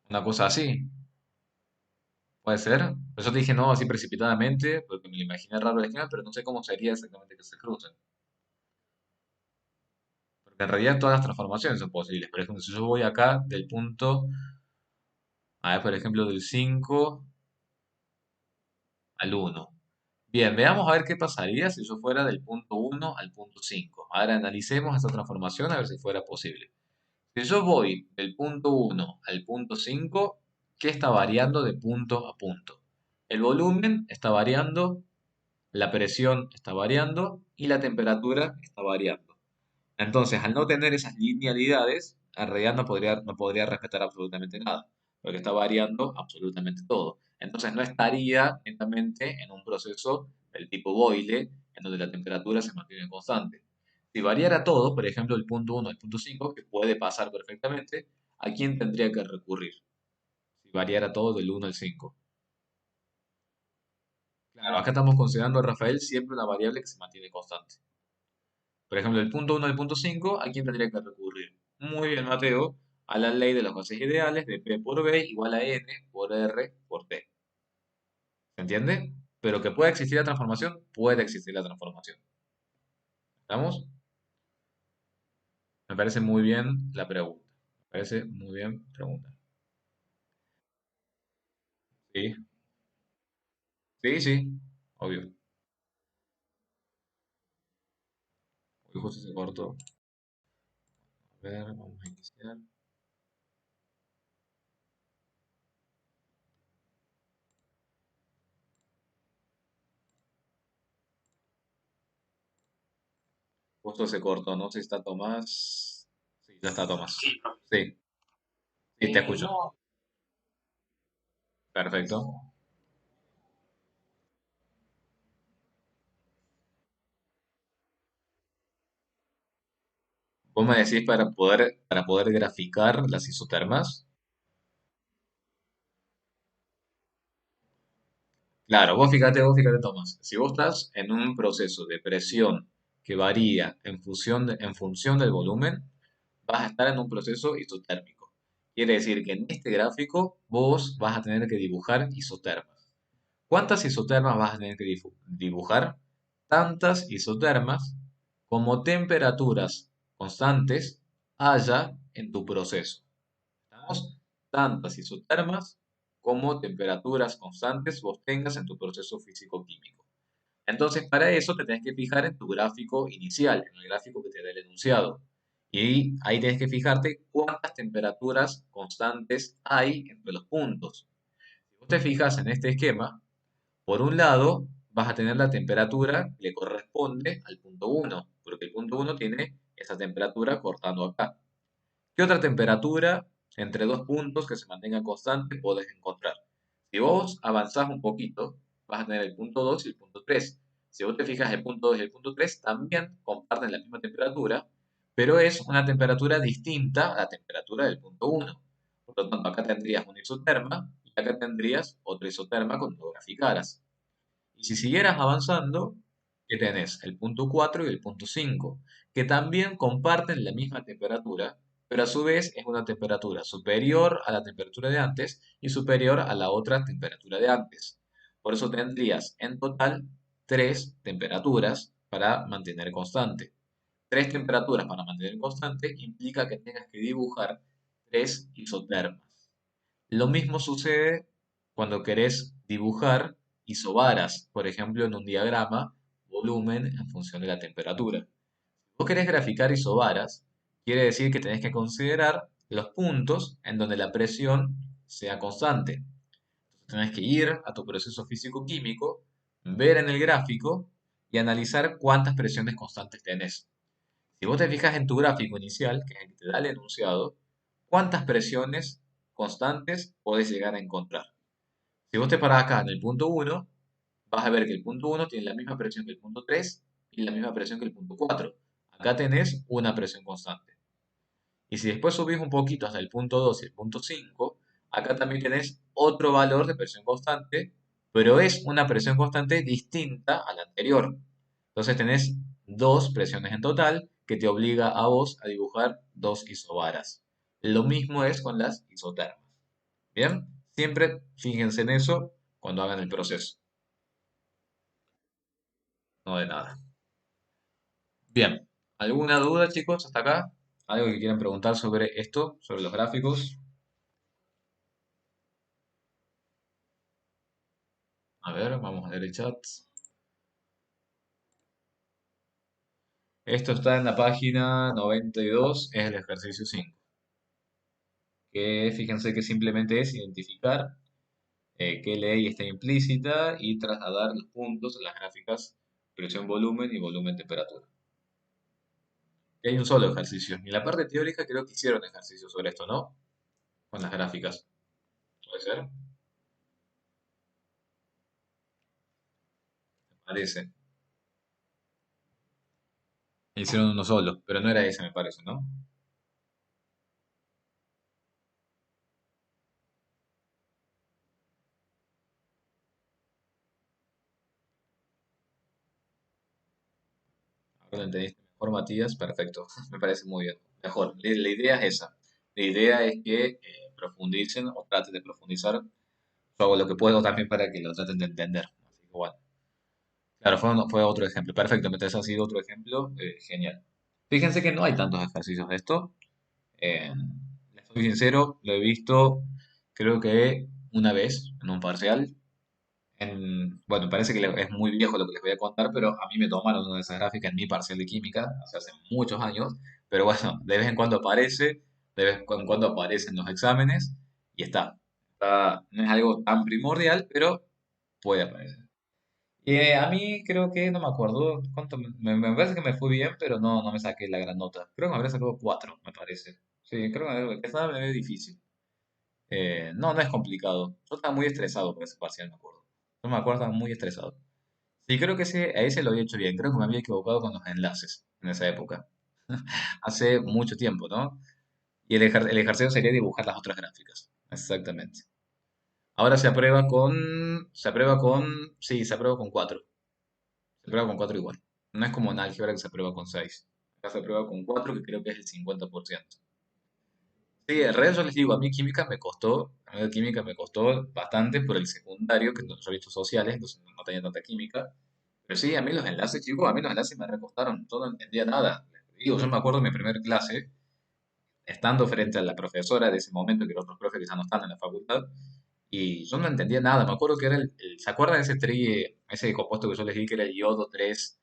una cosa así. Puede ser. Pues yo te dije no así precipitadamente, porque me lo imaginé raro al esquema, pero no sé cómo sería exactamente que se crucen. Porque en realidad todas las transformaciones son posibles. Por ejemplo, si yo voy acá del punto, a ver, por ejemplo, del 5 al 1. Bien, veamos a ver qué pasaría si yo fuera del punto 1 al punto 5. Ahora analicemos esta transformación a ver si fuera posible. Si yo voy del punto 1 al punto 5, ¿qué está variando de punto a punto? El volumen está variando, la presión está variando y la temperatura está variando. Entonces, al no tener esas linealidades, en realidad no podría respetar absolutamente nada, porque está variando absolutamente todo. Entonces, no estaría netamente en un proceso del tipo Boyle, en donde la temperatura se mantiene constante. Si variara todo, por ejemplo, el punto 1 al punto 5, que puede pasar perfectamente, ¿a quién tendría que recurrir? Si variara todo del 1 al 5. Claro, acá estamos considerando, Rafael, siempre una variable que se mantiene constante. Por ejemplo, el punto 1 al punto 5, ¿a quién tendría que recurrir? Muy bien, Mateo, a la ley de los gases ideales de P por B igual a N por R por T. ¿Se entiende? Pero que pueda existir la transformación, puede existir la transformación. ¿Estamos? Me parece muy bien la pregunta. Me parece muy bien pregunta. Sí, sí, sí, obvio. Uy, justo se cortó. A ver, vamos a iniciar. Justo se cortó, no sé si está Tomás. Sí, ya está Tomás. Sí, sí, te escucho. Perfecto. Vos me decís para poder graficar las isotermas. Claro, vos fíjate, Tomás. Si vos estás en un proceso de presión que varía en función del volumen, vas a estar en un proceso isotérmico. Quiere decir que en este gráfico vos vas a tener que dibujar isotermas. ¿Cuántas isotermas vas a tener que dibujar? Tantas isotermas como temperaturas constantes haya en tu proceso. ¿Estamos? Tantas isotermas como temperaturas constantes vos tengas en tu proceso físico-químico. Entonces, para eso te tenés que fijar en tu gráfico inicial, en el gráfico que te da el enunciado. Y ahí tienes que fijarte cuántas temperaturas constantes hay entre los puntos. Si vos te fijas en este esquema, por un lado vas a tener la temperatura que le corresponde al punto uno, porque el punto uno tiene esa temperatura cortando acá. ¿Qué otra temperatura entre dos puntos que se mantenga constante podés encontrar? Si vos avanzás un poquito, vas a tener el punto 2 y el punto 3. Si vos te fijas, el punto 2 y el punto 3 también comparten la misma temperatura, pero es una temperatura distinta a la temperatura del punto 1. Por lo tanto, acá tendrías una isoterma y acá tendrías otra isoterma cuando lo graficaras. Y si siguieras avanzando, ¿qué tenés? El punto 4 y el punto 5, que también comparten la misma temperatura, pero a su vez es una temperatura superior a la temperatura de antes y superior a la otra temperatura de antes. Por eso tendrías en total tres temperaturas para mantener constante. Tres temperaturas para mantener constante implica que tengas que dibujar tres isotermas. Lo mismo sucede cuando querés dibujar isobaras, por ejemplo, en un diagrama, volumen en función de la temperatura. Si vos querés graficar isobaras, quiere decir que tenés que considerar los puntos en donde la presión sea constante. Entonces tenés que ir a tu proceso físico-químico, ver en el gráfico y analizar cuántas presiones constantes tenés. Si vos te fijas en tu gráfico inicial, que es el que te da el enunciado, ¿cuántas presiones constantes podés llegar a encontrar? Si vos te parás acá en el punto uno, vas a ver que el punto uno tiene la misma presión que el punto 3 y la misma presión que el punto 4. Acá tenés una presión constante. Y si después subís un poquito hasta el punto 2 y el punto 5, acá también tenés otro valor de presión constante, pero es una presión constante distinta a la anterior. Entonces tenés dos presiones en total que te obliga a vos a dibujar dos isobaras. Lo mismo es con las isotermas. ¿Bien? Siempre fíjense en eso cuando hagan el proceso. No de nada. Bien. ¿Alguna duda, chicos, hasta acá? ¿Algo que quieran preguntar sobre esto, sobre los gráficos? A ver, vamos a leer el chat. Esto está en la página 92, es el ejercicio 5, que fíjense que simplemente es identificar qué ley está implícita y trasladar los puntos en las gráficas presión-volumen y volumen-temperatura. Y hay un solo ejercicio. Y en la parte teórica creo que hicieron ejercicios sobre esto, ¿no? Con las gráficas. ¿Puede ser? Me parece. Hicieron uno solo, pero no era ese, me parece, ¿no? Ahora lo entendiste mejor, Matías. Perfecto. Me parece muy bien. Mejor. La idea es esa. La idea es que profundicen o traten de profundizar. Yo hago lo que puedo también para que lo traten de entender. Así que bueno. Claro, fue otro ejemplo. Perfecto. Mientras ha sido otro ejemplo, genial. Fíjense que no hay tantos ejercicios de esto. Eh, Les soy sincero, lo he visto creo que una vez en un parcial. Bueno, parece que es muy viejo lo que les voy a contar, pero a mí me tomaron una de esas gráficas en mi parcial de química, hace muchos años, Pero bueno, de vez en cuando aparece, de vez en cuando aparecen los exámenes y está. No es algo tan primordial, pero puede aparecer. Y a mí creo que, no me acuerdo, cuánto, me parece que me fue bien, pero no me saqué la gran nota. Creo que me habría sacado 4 me parece. Sí, creo que estaba medio difícil. No es complicado. Yo estaba muy estresado por ese parcial, me acuerdo. Yo me acuerdo, estaba muy estresado. Sí, creo que a ese lo había hecho bien. Creo que me había equivocado con los enlaces en esa época. Hace mucho tiempo, ¿no? Y el ejercicio sería dibujar las otras gráficas. Exactamente. Ahora sí, se aprueba con 4. Se aprueba con 4 igual. No es como en álgebra que se aprueba con 6. Acá se aprueba con 4, que creo que es el 50%. Sí, en realidad yo les digo, a mí química me costó bastante por el secundario, que no, yo he visto sociales, entonces no tenía tanta química. Pero sí, a mí los enlaces, chicos, a mí los enlaces me recostaron, yo no entendía nada. Digo, yo me acuerdo de mi primer clase, estando frente a la profesora de ese momento, que los otros profes que ya no están en la facultad, y yo no entendía nada. Me acuerdo que era ¿se acuerdan de ese compuesto que yo les di que era el yodo 3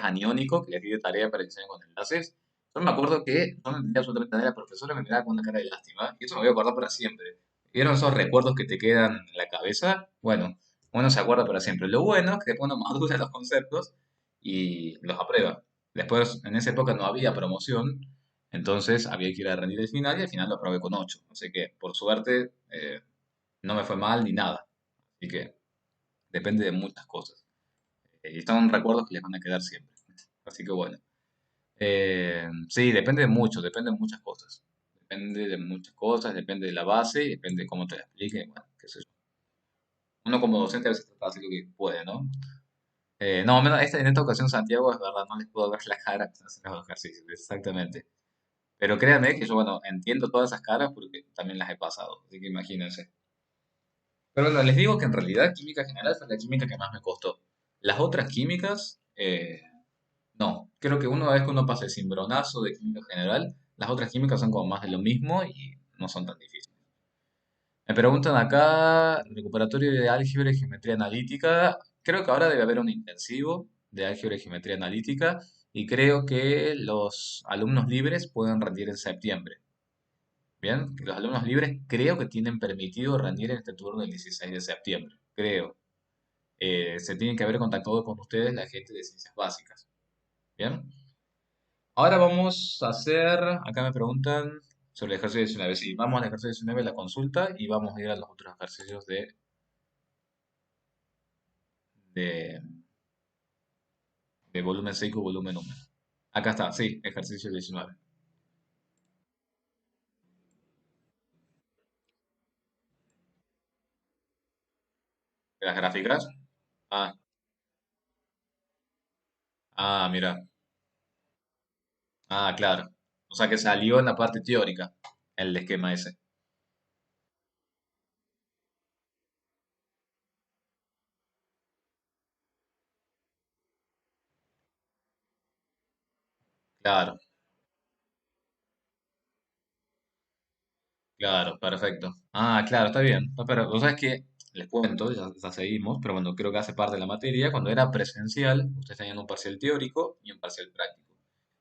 aniónico, que les di de tarea para que se con enlaces? Yo me acuerdo que yo no entendía absolutamente nada, la profesora me miraba con una cara de lástima, y eso me voy a acordar para siempre. ¿Vieron esos recuerdos que te quedan en la cabeza? Bueno, uno se acuerda para siempre. Lo bueno es que después uno madura los conceptos y los aprueba. Después, en esa época no había promoción, entonces había que ir a rendir el final y al final lo aprobé con 8. Así que, por suerte, no me fue mal ni nada. Así que depende de muchas cosas. Y son recuerdos que les van a quedar siempre. Así que bueno. Sí, depende de muchas cosas. Depende de muchas cosas, depende de la base, y depende de cómo te la explique. Bueno, qué sé yo. Uno como docente a veces trata de hacer lo que puede, ¿no? No, menos en esta ocasión Santiago es verdad, no les puedo ver la cara que están haciendo los ejercicios, exactamente. Pero créanme que yo, bueno, entiendo todas esas caras porque también las he pasado, así que imagínense. Pero bueno, les digo que en realidad química general fue la química que más me costó. Las otras químicas, no. Creo que una vez que uno pasa el cimbronazo de química general, las otras químicas son como más de lo mismo y no son tan difíciles. Me preguntan acá, recuperatorio de álgebra y geometría analítica. Creo que ahora debe haber un intensivo de álgebra y geometría analítica y creo que los alumnos libres pueden rendir en septiembre. Bien, que los alumnos libres creo que tienen permitido rendir en este turno del 16 de septiembre. Creo. Se tienen que haber contactado con ustedes la gente de ciencias básicas. Bien. Ahora vamos a hacer, acá me preguntan sobre el ejercicio 19. Sí, vamos al ejercicio 19, la consulta, y vamos a ir a los otros ejercicios de, de volumen 6 y volumen 1. Acá está, sí, ejercicio 19. ¿Las gráficas? Ah, mira. Ah, claro. O sea que salió en la parte teórica el esquema ese. Claro, claro, perfecto. Ah, claro, está bien. No, pero, o sea, es que les cuento, ya seguimos, pero bueno, creo que hace parte de la materia. Cuando era presencial, ustedes tenían un parcial teórico y un parcial práctico.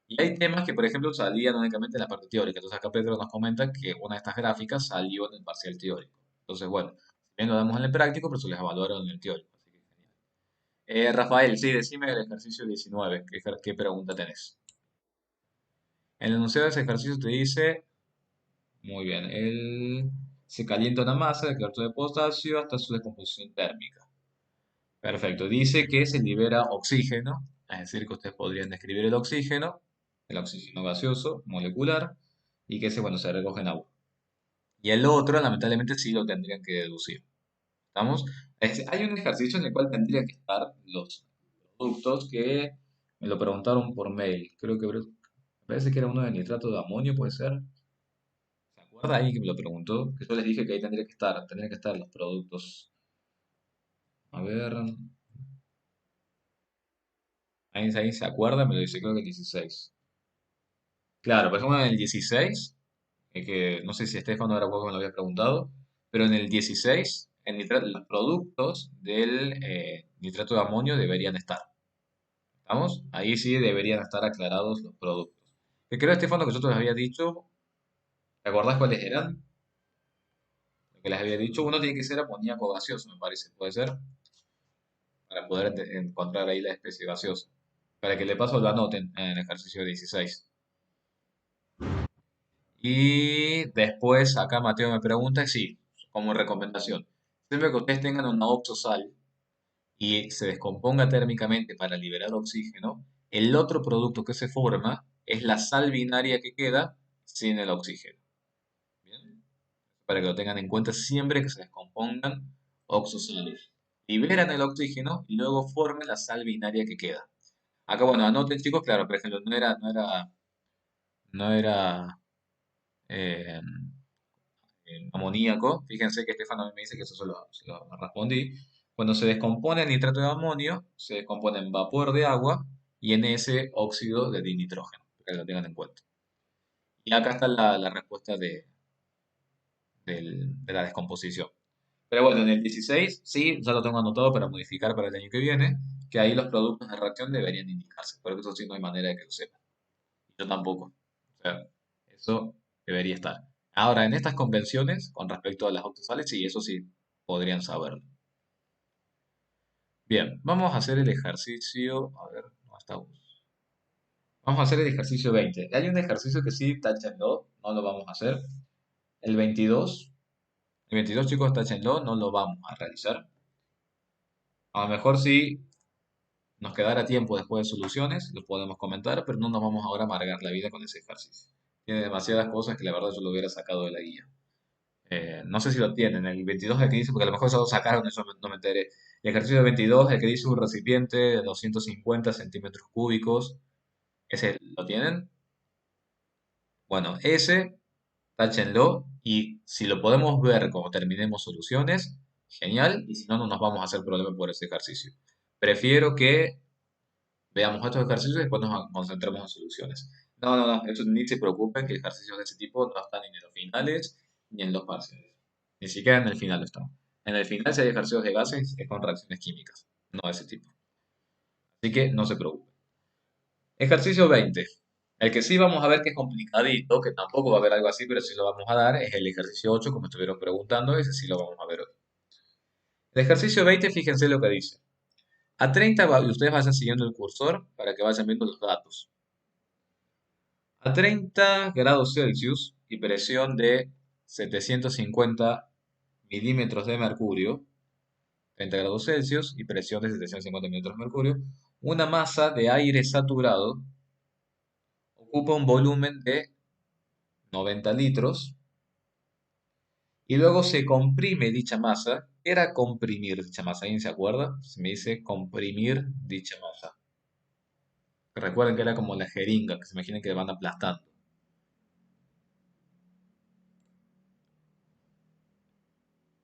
Y hay temas que, por ejemplo, salían únicamente en la parte teórica. Entonces, acá Pedro nos comenta que una de estas gráficas salió en el parcial teórico. Entonces, bueno, si bien lo damos en el práctico, pero se les evaluaron en el teórico. Así que genial. Rafael, sí, decime el ejercicio 19. ¿Qué pregunta tenés? El enunciado de ese ejercicio te dice. Muy bien. Se calienta una masa de cloruro de potasio hasta su descomposición térmica. Perfecto. Dice que se libera oxígeno, es decir, que ustedes podrían describir el oxígeno gaseoso, molecular, y que ese, bueno, se recoge en agua. Y el otro, lamentablemente, sí lo tendrían que deducir. ¿Estamos? Hay un ejercicio en el cual tendrían que estar los productos que me lo preguntaron por mail. Creo que parece que era uno de nitrato de amonio, puede ser. ¿Se acuerda alguien que me lo preguntó? Que yo les dije que ahí tendrían que estar los productos. A ver, ahí se acuerda, me lo dice, creo que el 16. Claro, por ejemplo en el 16, que no sé si Estefano era vos que me lo había preguntado, pero en el 16, los productos del nitrato de amonio deberían estar. ¿Estamos? Ahí sí deberían estar aclarados los productos. Que creo, Estefano, que yo te los había dicho. ¿Te acordás cuáles eran? Lo que les había dicho, uno tiene que ser amoníaco gaseoso, me parece, puede ser, para poder encontrar ahí la especie gaseosa. Para que le paso lo anoten en el ejercicio 16. Y después acá Mateo me pregunta, sí, como recomendación, siempre que ustedes tengan una oxosal y se descomponga térmicamente para liberar oxígeno, el otro producto que se forma es la sal binaria que queda sin el oxígeno. ¿Bien? Para que lo tengan en cuenta siempre que se descompongan oxosales. Liberan el oxígeno y luego forman la sal binaria que queda. Acá, bueno, anoten chicos, claro, por ejemplo, no era eh, amoníaco. Fíjense que Estefano me dice que eso se lo respondí. Cuando se descompone el nitrato de amonio, se descompone en vapor de agua y en ese óxido de dinitrógeno, para que lo tengan en cuenta. Y acá está la respuesta de la descomposición. Pero bueno, en el 16 sí, ya lo tengo anotado para modificar para el año que viene, que ahí los productos de reacción deberían indicarse, pero eso sí no hay manera de que lo sepan. Yo tampoco. O sea, eso debería estar. Ahora, en estas convenciones, con respecto a las autosales, sí, eso sí, podrían saberlo. Bien, vamos a hacer el ejercicio. A ver, ¿dónde estamos? Vamos a hacer el ejercicio 20. Hay un ejercicio que sí, táchenlo, no lo vamos a hacer. El 22, el 22 chicos, táchenlo, no lo vamos a realizar. A lo mejor sí nos quedará tiempo después de soluciones, lo podemos comentar, pero no nos vamos ahora a amargar la vida con ese ejercicio. Tiene demasiadas cosas que la verdad yo lo hubiera sacado de la guía. No sé si lo tienen, el 22 es el que dice, porque a lo mejor eso lo sacaron, eso no me enteré. El ejercicio 22 es el que dice un recipiente de 250 centímetros cúbicos. ¿Ese lo tienen? Bueno, ese, táchenlo y si lo podemos ver como terminemos soluciones, genial, y si no, no nos vamos a hacer problema por ese ejercicio. Prefiero que veamos estos ejercicios y después nos concentremos en soluciones. No, no, no, eso ni se preocupen que ejercicios de ese tipo no están ni en los finales ni en los parciales. Ni siquiera en el final están. En el final, si hay ejercicios de gases, es con reacciones químicas, no de ese tipo. Así que no se preocupen. Ejercicio 20. El que sí vamos a ver que es complicadito, que tampoco va a haber algo así, pero sí lo vamos a dar, es el ejercicio 8, como estuvieron preguntando, ese sí lo vamos a ver hoy. El ejercicio 20, fíjense lo que dice. A 30, y ustedes vayan siguiendo el cursor para que vayan viendo los datos. A 30 grados Celsius y presión de 750 milímetros de mercurio, 30 grados Celsius y presión de 750 milímetros de mercurio, una masa de aire saturado ocupa un volumen de 90 litros y luego se comprime dicha masa. ¿Qué era comprimir dicha masa? ¿Alguien se acuerda? Se me dice comprimir dicha masa. Recuerden que era como la jeringa, que se imaginen que van aplastando.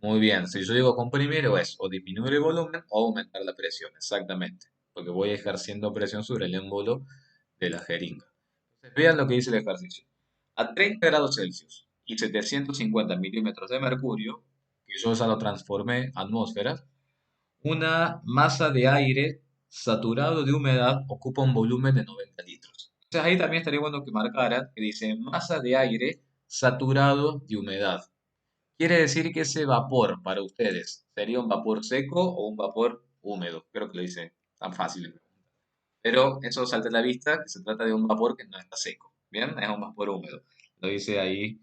Muy bien, si yo digo comprimir o disminuir el volumen o aumentar la presión, exactamente, porque voy ejerciendo presión sobre el émbolo de la jeringa. Entonces, vean lo que dice el ejercicio. A 30 grados Celsius y 750 milímetros de mercurio, que yo ya lo transformé a atmósferas, una masa de aire saturado de humedad ocupa un volumen de 90 litros. Entonces ahí también estaría bueno que marcara que dice masa de aire saturado de humedad. Quiere decir que ese vapor para ustedes sería un vapor seco o un vapor húmedo. Creo que lo dice tan fácil. Pero eso salta a la vista que se trata de un vapor que no está seco. Bien, es un vapor húmedo. Lo dice ahí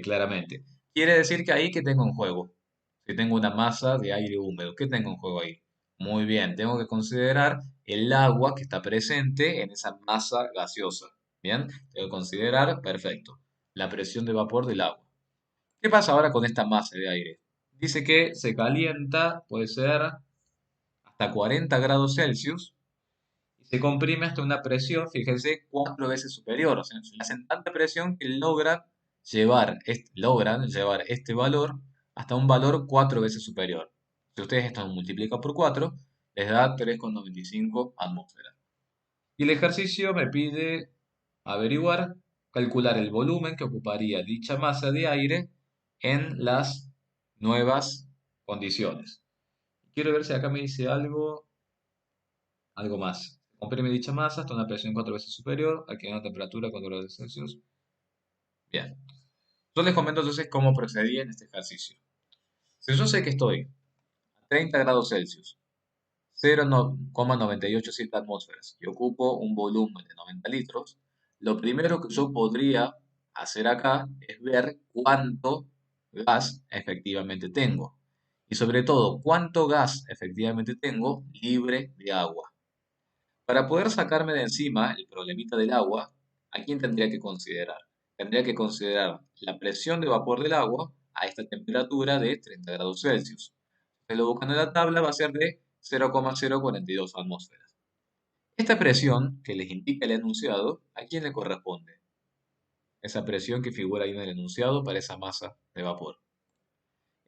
claramente. Quiere decir que ahí que tengo en juego. Si tengo una masa de aire húmedo, ¿qué tengo en juego ahí? Muy bien, tengo que considerar el agua que está presente en esa masa gaseosa. Bien, tengo que considerar, perfecto, la presión de vapor del agua. ¿Qué pasa ahora con esta masa de aire? Dice que se calienta, puede ser hasta 40 grados Celsius, y se comprime hasta una presión, fíjense, 4 veces superior. O sea, le hacen tanta presión que logran llevar este valor hasta un valor 4 veces superior. Si ustedes esto lo multiplican por 4, les da 3,95 atmósferas. Y el ejercicio me pide averiguar, calcular el volumen que ocuparía dicha masa de aire en las nuevas condiciones. Quiero ver si acá me dice algo más. comprime dicha masa hasta una presión 4 veces superior a que una temperatura 4 grados Celsius. Bien. Yo les comento entonces cómo procedí en este ejercicio. Si yo sé que estoy a 30 grados Celsius, 0,987 atmósferas y ocupo un volumen de 90 litros, lo primero que yo podría hacer acá es ver cuánto gas efectivamente tengo. Y sobre todo, cuánto gas efectivamente tengo libre de agua. Para poder sacarme de encima el problemita del agua, ¿a quién tendría que considerar? Tendría que considerar la presión de vapor del agua a esta temperatura de 30 grados Celsius. Si lo buscan en la tabla va a ser de 0,042 atmósferas. Esta presión que les indica el enunciado, ¿a quién le corresponde? Esa presión que figura ahí en el enunciado para esa masa de vapor.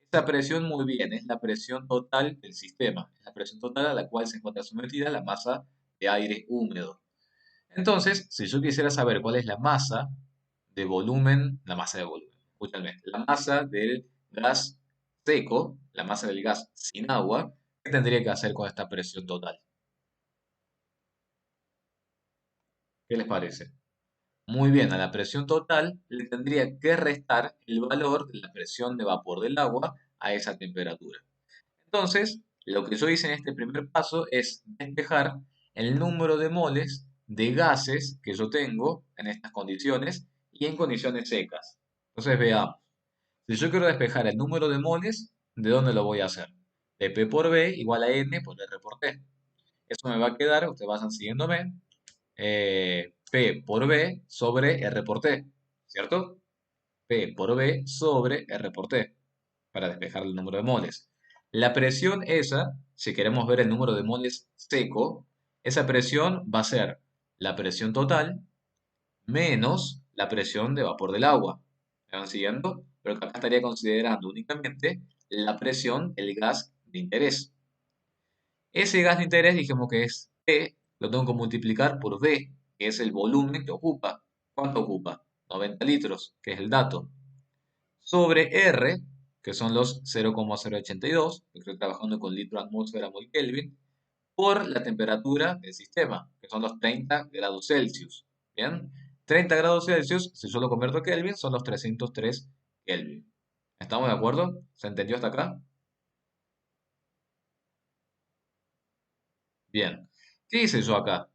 Esta presión, muy bien, es la presión total del sistema. Es la presión total a la cual se encuentra sometida la masa de aire húmedo. Entonces, si yo quisiera saber cuál es escúchame, la masa del gas seco, la masa del gas sin agua, ¿qué tendría que hacer con esta presión total? ¿Qué les parece? Muy bien, a la presión total le tendría que restar el valor de la presión de vapor del agua a esa temperatura. Entonces, lo que yo hice en este primer paso es despejar el número de moles de gases que yo tengo en estas condiciones y en condiciones secas. Entonces, veamos. Si yo quiero despejar el número de moles, ¿de dónde lo voy a hacer? De P por B igual a N por R por T. Eso me va a quedar, ustedes van siguiéndome, P por B sobre R por T, ¿cierto? P por B sobre R por T, para despejar el número de moles. La presión esa, si queremos ver el número de moles seco, esa presión va a ser la presión total menos la presión de vapor del agua. ¿Me van siguiendo? Pero acá estaría considerando únicamente la presión del gas de interés. Ese gas de interés dijimos que es P, lo tengo que multiplicar por V, que es el volumen que ocupa. ¿Cuánto ocupa? 90 litros, que es el dato. Sobre R, que son los 0,082, que estoy trabajando con litro atmósfera mol Kelvin, por la temperatura del sistema, que son los 30 grados Celsius. ¿Bien? 30 grados Celsius, si yo lo convierto a Kelvin, son los 303 Kelvin. ¿Estamos de acuerdo? ¿Se entendió hasta acá? Bien. ¿Qué hice yo acá?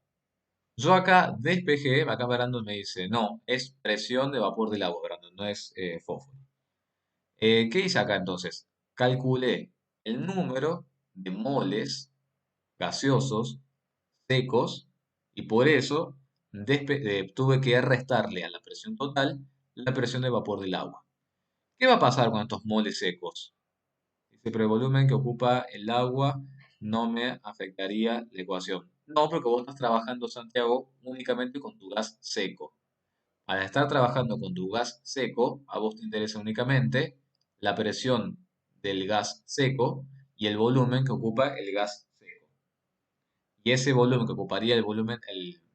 Yo acá despejé, acá Brandon me dice, no, es presión de vapor del agua, Brandon, no es fósforo. ¿Qué hice acá entonces? Calculé el número de moles gaseosos secos y por eso tuve que restarle a la presión total la presión de vapor del agua. ¿Qué va a pasar con estos moles secos? Dice, pero el volumen que ocupa el agua no me afectaría la ecuación. No, porque vos estás trabajando, Santiago, únicamente con tu gas seco. Al estar trabajando con tu gas seco, a vos te interesa únicamente la presión del gas seco y el volumen que ocupa el gas seco. Y ese volumen que ocuparía el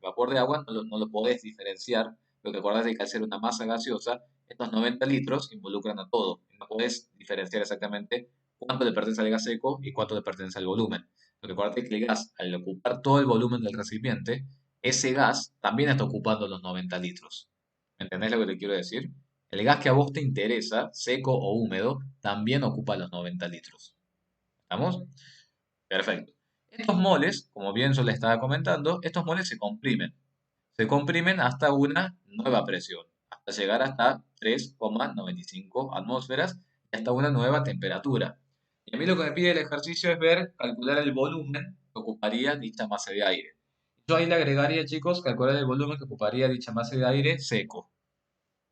vapor de agua, no lo podés diferenciar. Lo que acordás es que al ser una masa gaseosa, estos 90 litros involucran a todo. No podés diferenciar exactamente cuánto le pertenece al gas seco y cuánto le pertenece al volumen. Lo que acordate es que el gas, al ocupar todo el volumen del recipiente, ese gas también está ocupando los 90 litros. ¿Me entendés lo que te quiero decir? El gas que a vos te interesa, seco o húmedo, también ocupa los 90 litros. ¿Estamos? Perfecto. Estos moles, como bien yo les estaba comentando, estos moles se comprimen. Se comprimen hasta una nueva presión, hasta llegar hasta 3,95 atmósferas y hasta una nueva temperatura. Y a mí lo que me pide el ejercicio es calcular el volumen que ocuparía dicha masa de aire. Yo ahí le agregaría, chicos, calcular el volumen que ocuparía dicha masa de aire seco,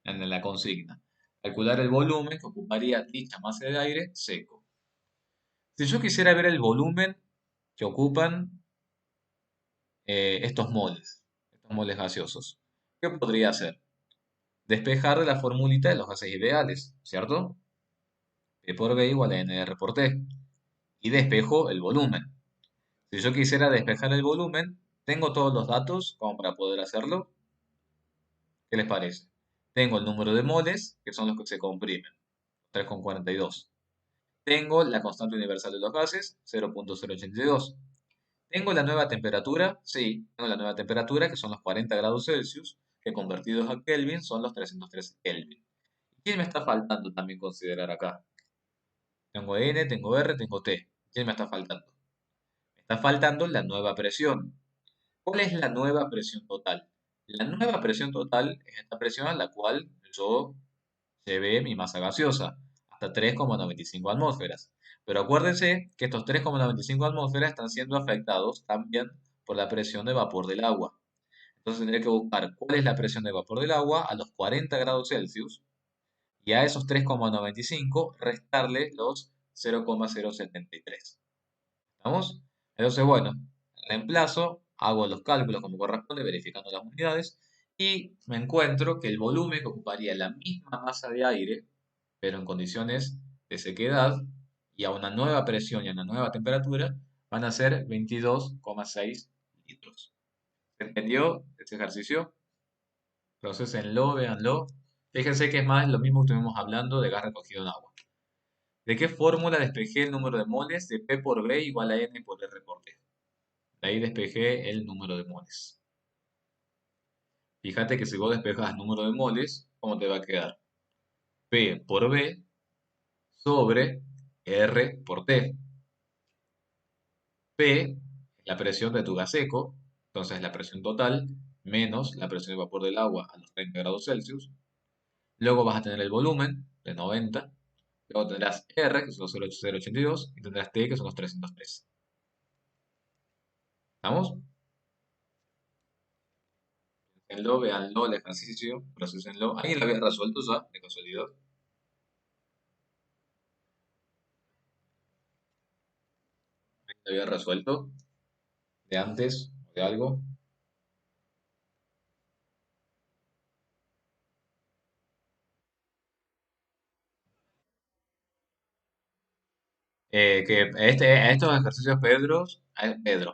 en la consigna. Calcular el volumen que ocuparía dicha masa de aire seco. Si yo quisiera ver el volumen que ocupan estos moles gaseosos. ¿Qué podría hacer? Despejar de la formulita de los gases ideales, ¿cierto? P por B igual a NR por T. Y despejo el volumen. Si yo quisiera despejar el volumen, ¿tengo todos los datos como para poder hacerlo? ¿Qué les parece? Tengo el número de moles, que son los que se comprimen, 3,42. Tengo la constante universal de los gases, 0,082. ¿Tengo la nueva temperatura? Sí, tengo la nueva temperatura, que son los 40 grados Celsius, que convertidos a Kelvin son los 313 Kelvin. ¿Quién me está faltando también considerar acá? Tengo N, tengo R, tengo T. ¿Quién me está faltando? Me está faltando la nueva presión. ¿Cuál es la nueva presión total? La nueva presión total es esta presión a la cual yo llevé mi masa gaseosa, hasta 3,95 atmósferas. Pero acuérdense que estos 3,95 atmósferas están siendo afectados también por la presión de vapor del agua. Entonces tendré que buscar cuál es la presión de vapor del agua a los 40 grados Celsius y a esos 3,95 restarle los 0,073. ¿Estamos? Entonces, bueno, reemplazo, hago los cálculos como corresponde, verificando las unidades, y me encuentro que el volumen que ocuparía la misma masa de aire, pero en condiciones de sequedad, y a una nueva presión y a una nueva temperatura, van a ser 22,6 litros. ¿Se entendió este ejercicio? Procesenlo, véanlo. Fíjense que es más lo mismo que estuvimos hablando de gas recogido en agua. ¿De qué fórmula despejé el número de moles de P por B igual a N por R por T? De ahí despejé el número de moles. Fíjate que si vos despejas el número de moles, ¿cómo te va a quedar? P por B sobre R por T. P es la presión de tu gas seco, entonces la presión total, menos la presión de vapor del agua a los 30 grados Celsius. Luego vas a tener el volumen de 90. Luego tendrás R, que son los 0,8082, y tendrás T, que son los 303. ¿Estamos? Piénsenlo, véanlo, el ejercicio, procesenlo. ¿Alguien lo había resuelto ya, de casualidad? ¿Alguien lo había resuelto de antes o de algo? Que estos ejercicios Pedro,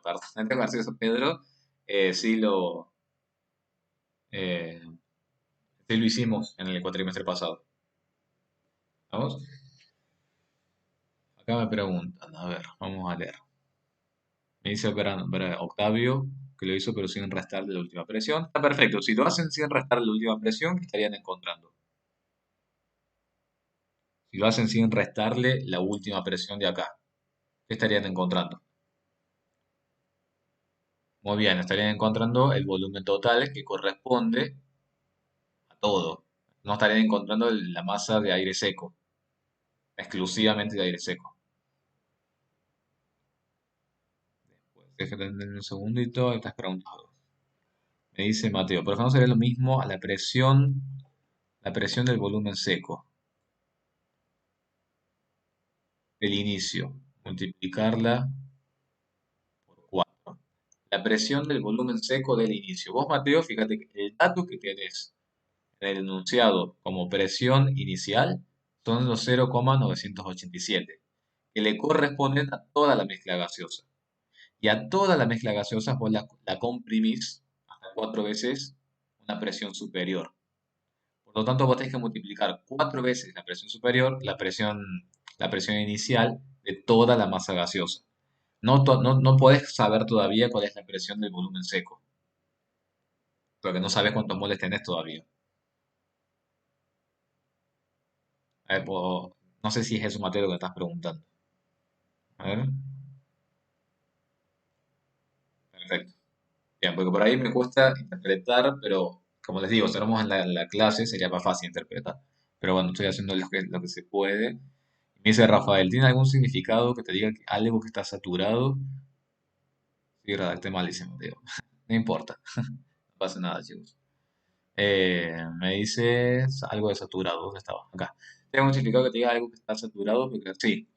perdón, estos ejercicios Pedro, sí eh, sí lo hicimos en el cuatrimestre pasado. ¿Vamos? Acá me preguntan, a ver, vamos a leer. Me dice Octavio que lo hizo pero sin restarle la última presión. Está perfecto, si lo hacen sin restarle la última presión, ¿qué estarían encontrando? Si lo hacen sin restarle la última presión de acá, ¿qué estarían encontrando? Muy bien, estarían encontrando el volumen total que corresponde a todo. No estarían encontrando la masa de aire seco, exclusivamente de aire seco. Déjame entender un segundito, estas preguntas. Me dice Mateo, por ejemplo, sería lo mismo a la presión del volumen seco, del inicio, multiplicarla por 4. La presión del volumen seco del inicio. Vos, Mateo, fíjate que el dato que tenés en el enunciado como presión inicial son los 0,987, que le corresponden a toda la mezcla gaseosa. Y a toda la mezcla gaseosa vos la comprimís hasta 4 veces una presión superior. Por lo tanto, vos tenés que multiplicar 4 veces la presión superior, la presión inicial de toda la masa gaseosa. No podés saber todavía cuál es la presión del volumen seco, porque no sabes cuántos moles tenés todavía. No sé si es eso, Mateo, lo que me estás preguntando. A ver, perfecto. Bien, porque por ahí me cuesta interpretar, pero como les digo, si estamos en la clase sería más fácil interpretar. Pero bueno, estoy haciendo lo que se puede. Me dice Rafael, ¿tiene algún significado que te diga que algo que está saturado? Sí, redacté mal, dice Mateo. No importa, no pasa nada, chicos. Me dice algo de saturado. ¿Dónde estaba? Acá. ¿Tiene algún significado que te diga algo que está saturado? Porque, sí,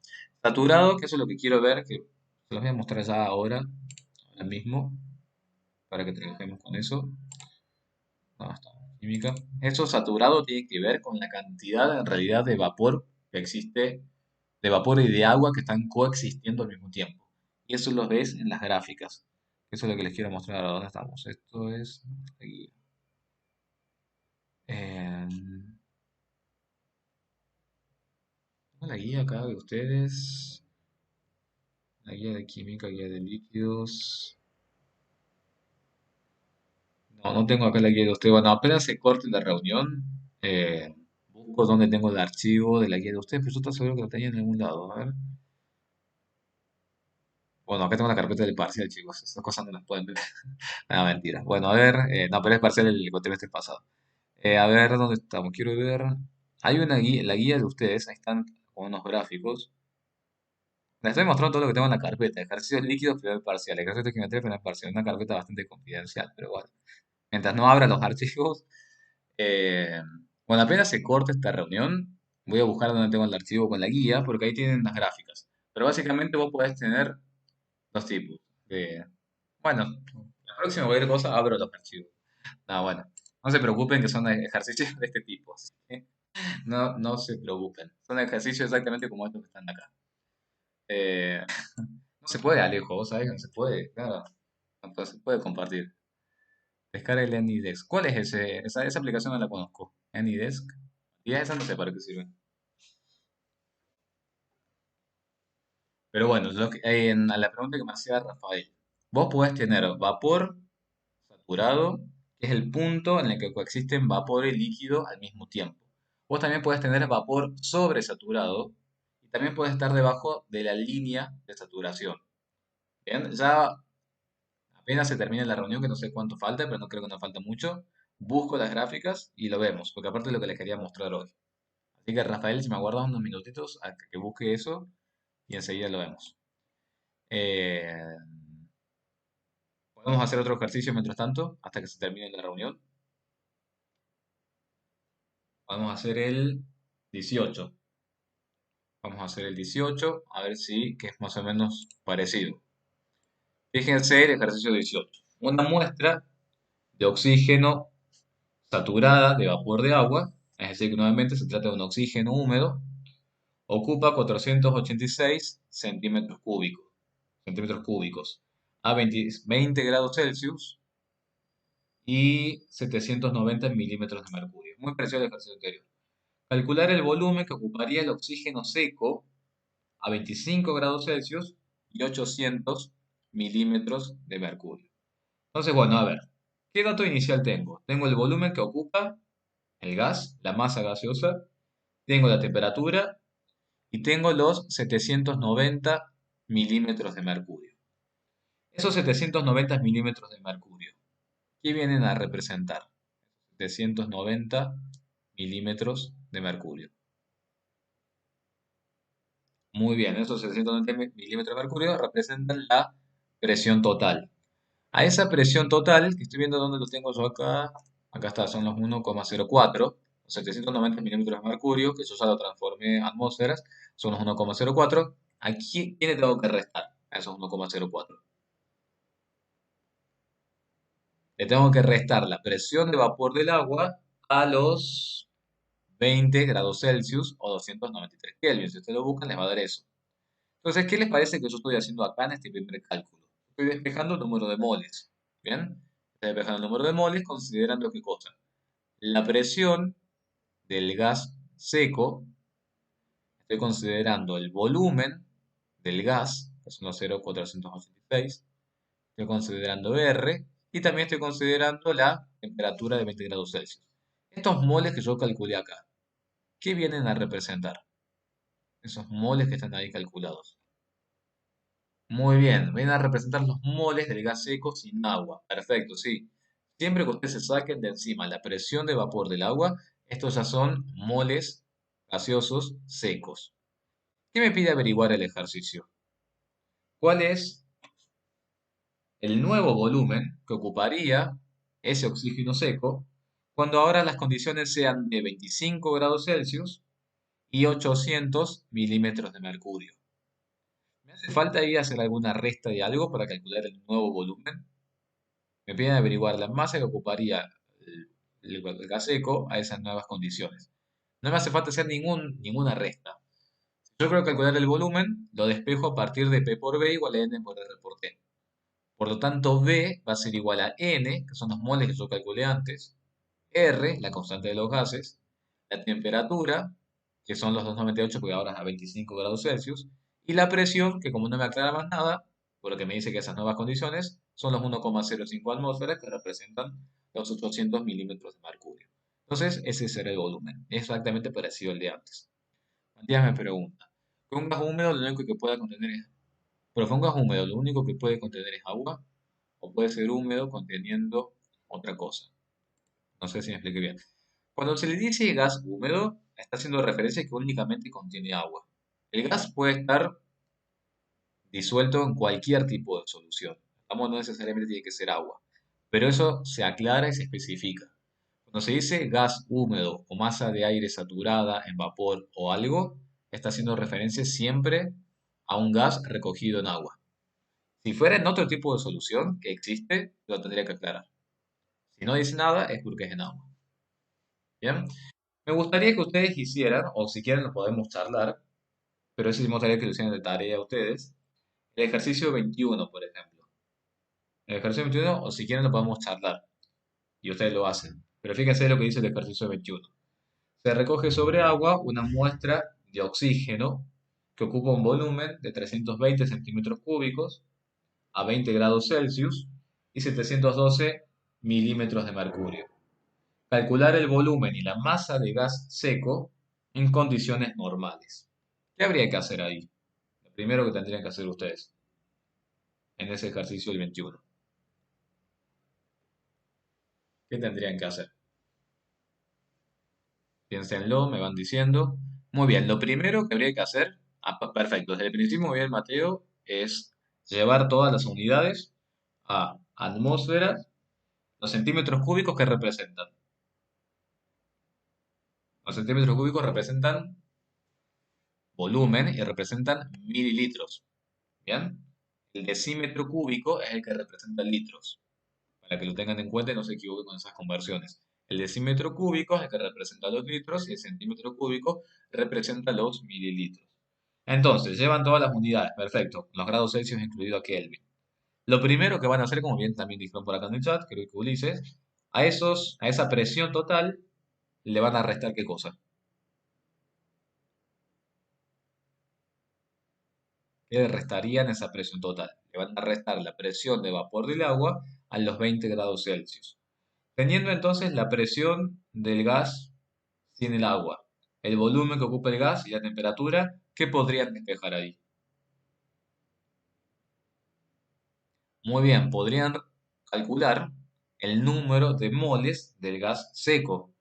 saturado, que eso es lo que quiero ver, que se los voy a mostrar ya ahora mismo, para que trabajemos con eso. No, está química. Eso saturado tiene que ver con la cantidad en realidad de vapor que existe, de vapor y de agua que están coexistiendo al mismo tiempo. Y eso lo ves en las gráficas. Eso es lo que les quiero mostrar ahora. ¿Dónde estamos? Esto es aquí. En la guía acá de ustedes. La guía de química, guía de líquidos. No, no tengo acá la guía de usted. Bueno, apenas se corte la reunión, busco dónde tengo el archivo de la guía de usted, pero yo estoy seguro que lo tenía en algún lado. A ver. Bueno, acá tengo la carpeta del parcial, chicos. Esas cosas no las pueden ver. No, mentira. Bueno, a ver. No, pero es parcial el cuatrimestre pasado. A ver, ¿dónde estamos? Quiero ver. Hay una guía, la guía de ustedes, ahí están con unos gráficos. Les estoy mostrando todo lo que tengo en la carpeta. Ejercicios líquidos, primer parcial. Ejercicios de geometría, primer parcial. Una carpeta bastante confidencial, pero bueno. Mientras no abra los archivos. eh, bueno, apenas se corte esta reunión, voy a buscar donde tengo el archivo con la guía, porque ahí tienen las gráficas. Pero básicamente vos podés tener dos tipos. De, bueno, la próxima cualquier cosa abro los archivos. No, bueno. No se preocupen que son ejercicios de este tipo. ¿Sí? No, no se preocupen. Son ejercicios exactamente como estos que están acá. Eh, no se puede, Alejo, vos sabés que no se puede, claro. No se puede compartir. Descarga el AnyDesk. ¿Cuál es ese? Esa aplicación no la conozco. AnyDesk. Y esa no sé para qué sirve. Pero bueno, a la pregunta que me hacía Rafael. Vos podés tener vapor saturado, que es el punto en el que coexisten vapor y líquido al mismo tiempo. Vos también podés tener vapor sobresaturado y también puedes estar debajo de la línea de saturación. Bien, ya apenas se termine la reunión, que no sé cuánto falta, pero no creo que nos falta mucho. Busco las gráficas y lo vemos, porque aparte es lo que les quería mostrar hoy. Así que Rafael, si me aguardas unos minutitos a que busque eso y enseguida lo vemos. Eh, Podemos hacer otro ejercicio mientras tanto, hasta que se termine la reunión. Vamos a hacer el 18. Vamos a hacer el 18, a ver si que es más o menos parecido. Fíjense el ejercicio 18. Una muestra de oxígeno saturada de vapor de agua, es decir, que nuevamente se trata de un oxígeno húmedo, ocupa 486 centímetros cúbicos a 20 grados Celsius y 790 milímetros de mercurio. Muy parecido al ejercicio anterior. Calcular el volumen que ocuparía el oxígeno seco a 25 grados Celsius y 800 milímetros de mercurio. Entonces, bueno, a ver, ¿qué dato inicial tengo? Tengo el volumen que ocupa el gas, la masa gaseosa, tengo la temperatura y tengo los 790 milímetros de mercurio. Esos 790 milímetros de mercurio, ¿qué vienen a representar? 790 milímetros de mercurio. Muy bien, esos 790 milímetros de mercurio representan la presión total. A esa presión total, que estoy viendo dónde lo tengo yo acá, acá está, son los 1,04, los 790 milímetros de mercurio, que yo ya lo transformé en atmósferas, son los 1,04. Aquí, ¿qué le tengo que restar a esos 1,04? Le tengo que restar la presión de vapor del agua a los 20 grados Celsius o 293 Kelvin. Si ustedes lo buscan, les va a dar eso. Entonces, ¿qué les parece que yo estoy haciendo acá en este primer cálculo? Estoy despejando el número de moles. ¿Bien? Estoy despejando el número de moles considerando qué cosa. La presión del gas seco, estoy considerando el volumen del gas, que son los 0,486. Estoy considerando R y también estoy considerando la temperatura de 20 grados Celsius. Estos moles que yo calculé acá, ¿qué vienen a representar? Esos moles que están ahí calculados. Muy bien, vienen a representar los moles del gas seco sin agua. Perfecto, sí. Siempre que ustedes se saquen de encima la presión de vapor del agua, estos ya son moles gaseosos secos. ¿Qué me pide averiguar el ejercicio? ¿Cuál es el nuevo volumen que ocuparía ese oxígeno seco cuando ahora las condiciones sean de 25 grados Celsius y 800 milímetros de mercurio? ¿Me hace falta ahí hacer alguna resta de algo para calcular el nuevo volumen? Me piden averiguar la masa que ocuparía el gas seco a esas nuevas condiciones. No me hace falta hacer ninguna resta. Si yo quiero calcular el volumen, lo despejo a partir de P por B igual a N por R por T. Por lo tanto, B va a ser igual a N, que son los moles que yo calculé antes, R, la constante de los gases, la temperatura, que son los 298 porque ahora es a 25 grados Celsius, Y la presión, que como no me aclara más nada, por lo que me dice que esas nuevas condiciones son los 1,05 atmósferas que representan los 800 milímetros de mercurio. Entonces, ese será el volumen. Es exactamente parecido al de antes. Matías me pregunta, ¿que un gas húmedo lo único que pueda contener es... Pero que un gas húmedo lo único que puede contener es agua? ¿O puede ser húmedo conteniendo otra cosa? No sé si me expliqué bien. Cuando se le dice gas húmedo, está haciendo referencia a que únicamente contiene agua. El gas puede estar disuelto en cualquier tipo de solución. Vamos, no necesariamente tiene que ser agua, pero eso se aclara y se especifica. Cuando se dice gas húmedo o masa de aire saturada en vapor o algo, está haciendo referencia siempre a un gas recogido en agua. Si fuera en otro tipo de solución que existe, lo tendría que aclarar. Si no dice nada, es porque es en agua. Bien, me gustaría que ustedes hicieran, o si quieren lo podemos charlar, pero eso sí me gustaría que lo hicieran de tarea a ustedes, el ejercicio 21, por ejemplo. El ejercicio 21, o si quieren lo podemos charlar y ustedes lo hacen. Pero fíjense lo que dice el ejercicio 21. Se recoge sobre agua una muestra de oxígeno que ocupa un volumen de 320 centímetros cúbicos a 20 grados Celsius y 712 milímetros de mercurio. Calcular el volumen y la masa de gas seco en condiciones normales. ¿Qué habría que hacer ahí? Lo primero que tendrían que hacer ustedes en ese ejercicio del 21. ¿Qué tendrían que hacer? Piénsenlo, me van diciendo. Muy bien, lo primero que habría que hacer, perfecto, desde el principio, muy bien, Mateo, es llevar todas las unidades a atmósferas, los centímetros cúbicos que representan. Los centímetros cúbicos representan volumen y representan mililitros. ¿Bien? El decímetro cúbico es el que representa litros. Para que lo tengan en cuenta y no se equivoquen con esas conversiones. El decímetro cúbico es el que representa los litros y el centímetro cúbico representa los mililitros. Entonces, llevan todas las unidades, perfecto, los grados Celsius incluido a Kelvin. Lo primero que van a hacer, como bien también dijeron por acá en el chat, creo que Ulises, a esa presión total le van a restar ¿qué cosa? ¿Qué le restarían esa presión total? Le van a restar la presión de vapor del agua a los 20 grados Celsius. Teniendo entonces la presión del gas sin el agua, el volumen que ocupa el gas y la temperatura, ¿qué podrían despejar ahí? Muy bien, podrían calcular el número de moles del gas seco.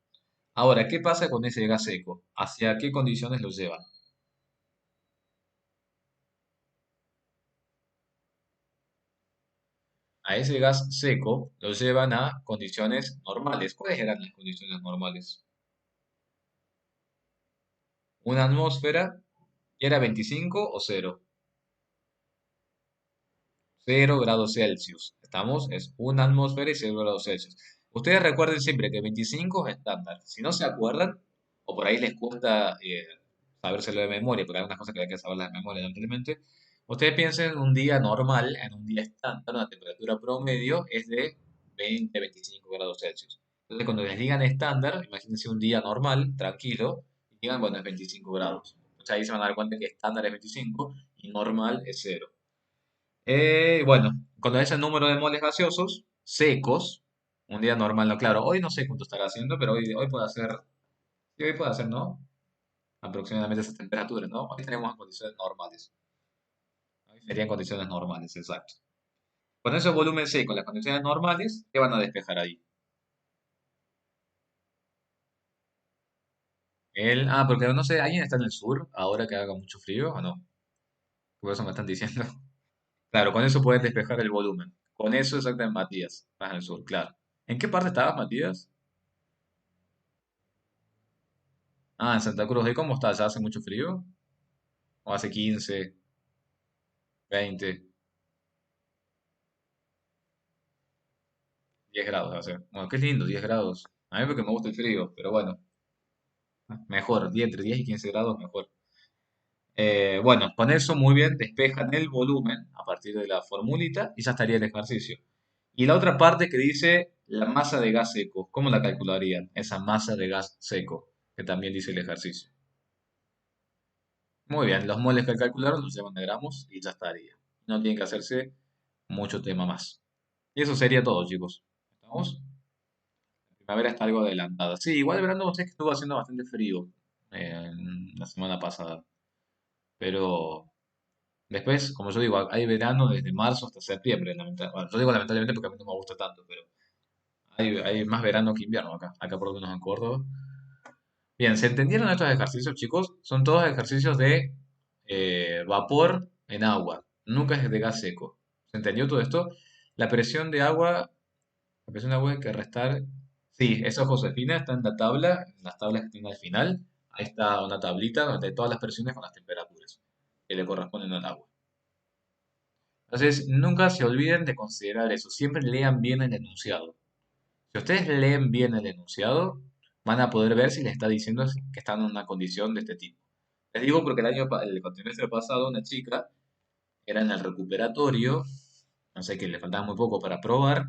Ahora, ¿qué pasa con ese gas seco? ¿Hacia qué condiciones lo llevan? A ese gas seco lo llevan a condiciones normales. ¿Cuáles eran las condiciones normales? Una atmósfera que era 25 o 0. 0 grados Celsius. ¿Estamos? Es una atmósfera y 0 grados Celsius. Ustedes recuerden siempre que 25 es estándar. Si no se acuerdan, o por ahí les cuesta sabérselo de memoria, porque hay algunas cosas que hay que saberlas de memoria lamentablemente, ustedes piensen en un día normal, en un día estándar, una temperatura promedio es de 20-25 grados Celsius. Entonces, cuando les digan estándar, imagínense un día normal, tranquilo, y digan, bueno, es 25 grados. Entonces ahí se van a dar cuenta que estándar es 25 y normal es 0. Bueno, cuando es el número de moles gaseosos secos, un día normal, no, claro, hoy no sé cuánto estará haciendo, pero hoy puede hacer, sí, hoy puede hacer, ¿no? Aproximadamente esas temperaturas, ¿no? Hoy tenemos en condiciones normales. Hoy serían condiciones normales, exacto. Con ese volumen seco, las condiciones normales, ¿qué van a despejar ahí? Porque no sé, ¿alguien está en el sur ahora que haga mucho frío o no? Por eso me están diciendo. Claro, con eso puedes despejar el volumen. Con eso exactamente, Matías. Estás en el sur, claro. ¿En qué parte estabas, Matías? Ah, en Santa Cruz. ¿Y cómo está? ¿Ya hace mucho frío? ¿O hace 15, 20, 10 grados hace? Bueno, qué lindo, 10 grados. A mí porque me gusta el frío, pero bueno, mejor, 10, entre 10 y 15 grados, mejor. Bueno, con eso muy bien despejan el volumen a partir de la formulita y ya estaría el ejercicio. Y la otra parte que dice la masa de gas seco, ¿cómo la calcularían? Esa masa de gas seco, que también dice el ejercicio. Muy bien, los moles que calcularon los llevan a gramos y ya estaría. No tienen que hacerse mucho tema más. Y eso sería todo, chicos. ¿Estamos? La primavera está algo adelantada. Sí, igual el verano sé que estuvo haciendo bastante frío la semana pasada. Pero después, como yo digo, hay verano desde marzo hasta septiembre. Bueno, yo digo lamentablemente porque a mí no me gusta tanto, pero hay más verano que invierno acá por lo menos en Córdoba. Bien, ¿se entendieron estos ejercicios, chicos? Son todos ejercicios de vapor en agua, nunca es de gas seco. ¿Se entendió todo esto? La presión de agua, la presión de agua hay que restar. Sí, eso Josefina está en la tabla, en las tablas que tiene al final. Ahí está una tablita donde hay todas las presiones con las temperaturas que le corresponden al agua. Entonces, nunca se olviden de considerar eso. Siempre lean bien el enunciado. Si ustedes leen bien el enunciado, van a poder ver si les está diciendo que están en una condición de este tipo. Les digo porque el cuatrimestre pasado una chica era en el recuperatorio, no sé, que le faltaba muy poco para probar,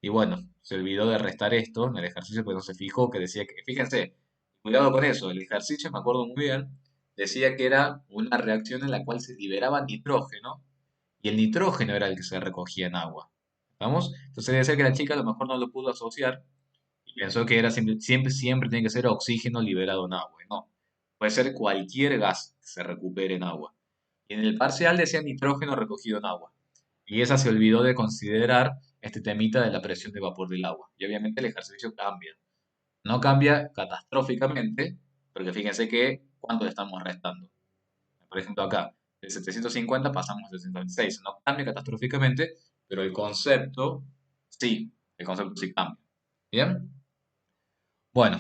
y bueno, se olvidó de restar esto en el ejercicio, pues no se fijó que decía que, fíjense, cuidado con eso, el ejercicio, me acuerdo muy bien, decía que era una reacción en la cual se liberaba nitrógeno, y el nitrógeno era el que se recogía en agua. ¿Vamos? Entonces debe ser que la chica a lo mejor no lo pudo asociar y pensó que era siempre tiene que ser oxígeno liberado en agua. Y no, puede ser cualquier gas que se recupere en agua. Y en el parcial decía nitrógeno recogido en agua. Y esa se olvidó de considerar este temita de la presión de vapor del agua. Y obviamente el ejercicio cambia. No cambia catastróficamente, porque fíjense que cuánto le estamos restando. Por ejemplo, acá, de 750 pasamos a 726. No cambia catastróficamente, pero sí, el concepto sí cambia. ¿Bien? Bueno,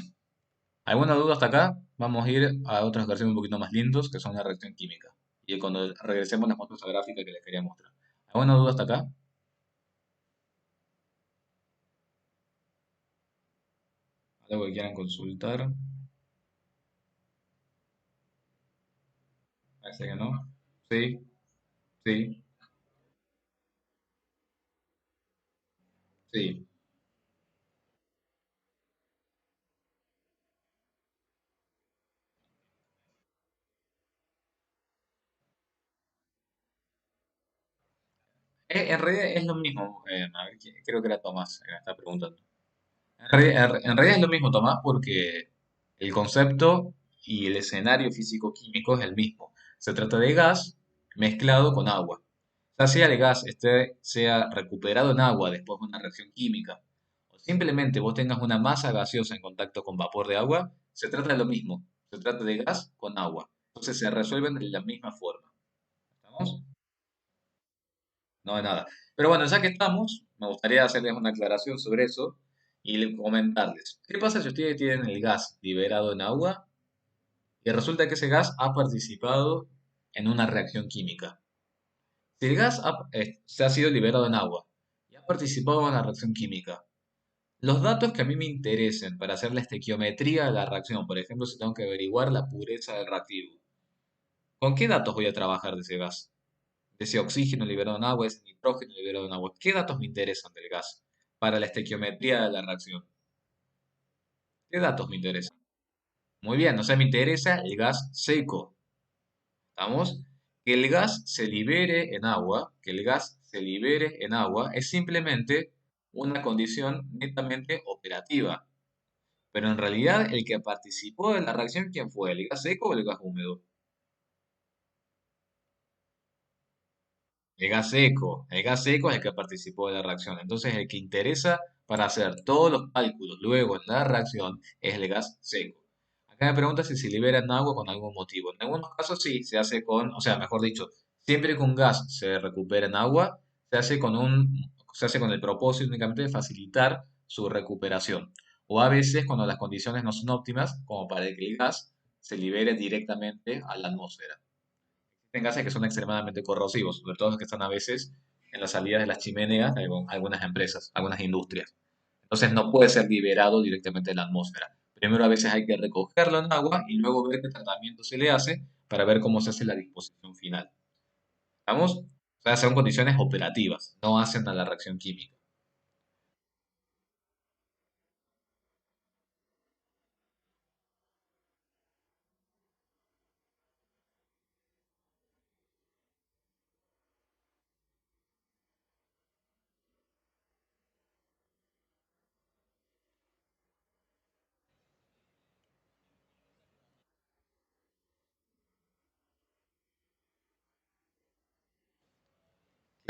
¿alguna duda hasta acá? Vamos a ir a otros ejercicios un poquito más lindos, que son la reacción química. Y cuando regresemos les muestro esa gráfica que les quería mostrar. ¿Alguna duda hasta acá? ¿Algo que quieran consultar? Parece que no. Sí, sí, sí. En realidad es lo mismo. A ver, creo que era Tomás que me está preguntando. En realidad es lo mismo, Tomás, porque el concepto y el escenario físico-químico es el mismo. Se trata de gas mezclado con agua. Ya sea el gas sea recuperado en agua después de una reacción química, o simplemente vos tengas una masa gaseosa en contacto con vapor de agua, se trata de lo mismo. Se trata de gas con agua. Entonces se resuelven de la misma forma. ¿Estamos? No de nada. Pero bueno, ya que estamos, me gustaría hacerles una aclaración sobre eso y comentarles. ¿Qué pasa si ustedes tienen el gas liberado en agua y resulta que ese gas ha participado en una reacción química? Si el gas se ha sido liberado en agua y ha participado en la reacción química, los datos que a mí me interesen para hacer la estequiometría de la reacción, por ejemplo, si tengo que averiguar la pureza del reactivo, ¿con qué datos voy a trabajar de ese gas? De ese oxígeno liberado en agua, ese nitrógeno liberado en agua. ¿Qué datos me interesan del gas para la estequiometría de la reacción? ¿Qué datos me interesan? Muy bien, o sea, me interesa el gas seco. ¿Estamos? Que el gas se libere en agua, que el gas se libere en agua es simplemente una condición netamente operativa. Pero en realidad el que participó de la reacción, ¿quién fue? ¿El gas seco o el gas húmedo? El gas seco es el que participó de la reacción. Entonces, el que interesa para hacer todos los cálculos luego en la reacción es el gas seco. Acá me pregunta si se libera en agua con algún motivo. En algunos casos sí, se hace con, o sea, mejor dicho, siempre que un gas se recupera en agua, se hace con el propósito únicamente de facilitar su recuperación. O a veces cuando las condiciones no son óptimas, como para que el gas se libere directamente a la atmósfera en gases que son extremadamente corrosivos, sobre todo los que están a veces en las salidas de las chimeneas de algunas empresas, algunas industrias. Entonces no puede ser liberado directamente en la atmósfera. Primero a veces hay que recogerlo en agua y luego ver qué tratamiento se le hace para ver cómo se hace la disposición final. ¿Vamos? O sea, son condiciones operativas, no hacen a la reacción química.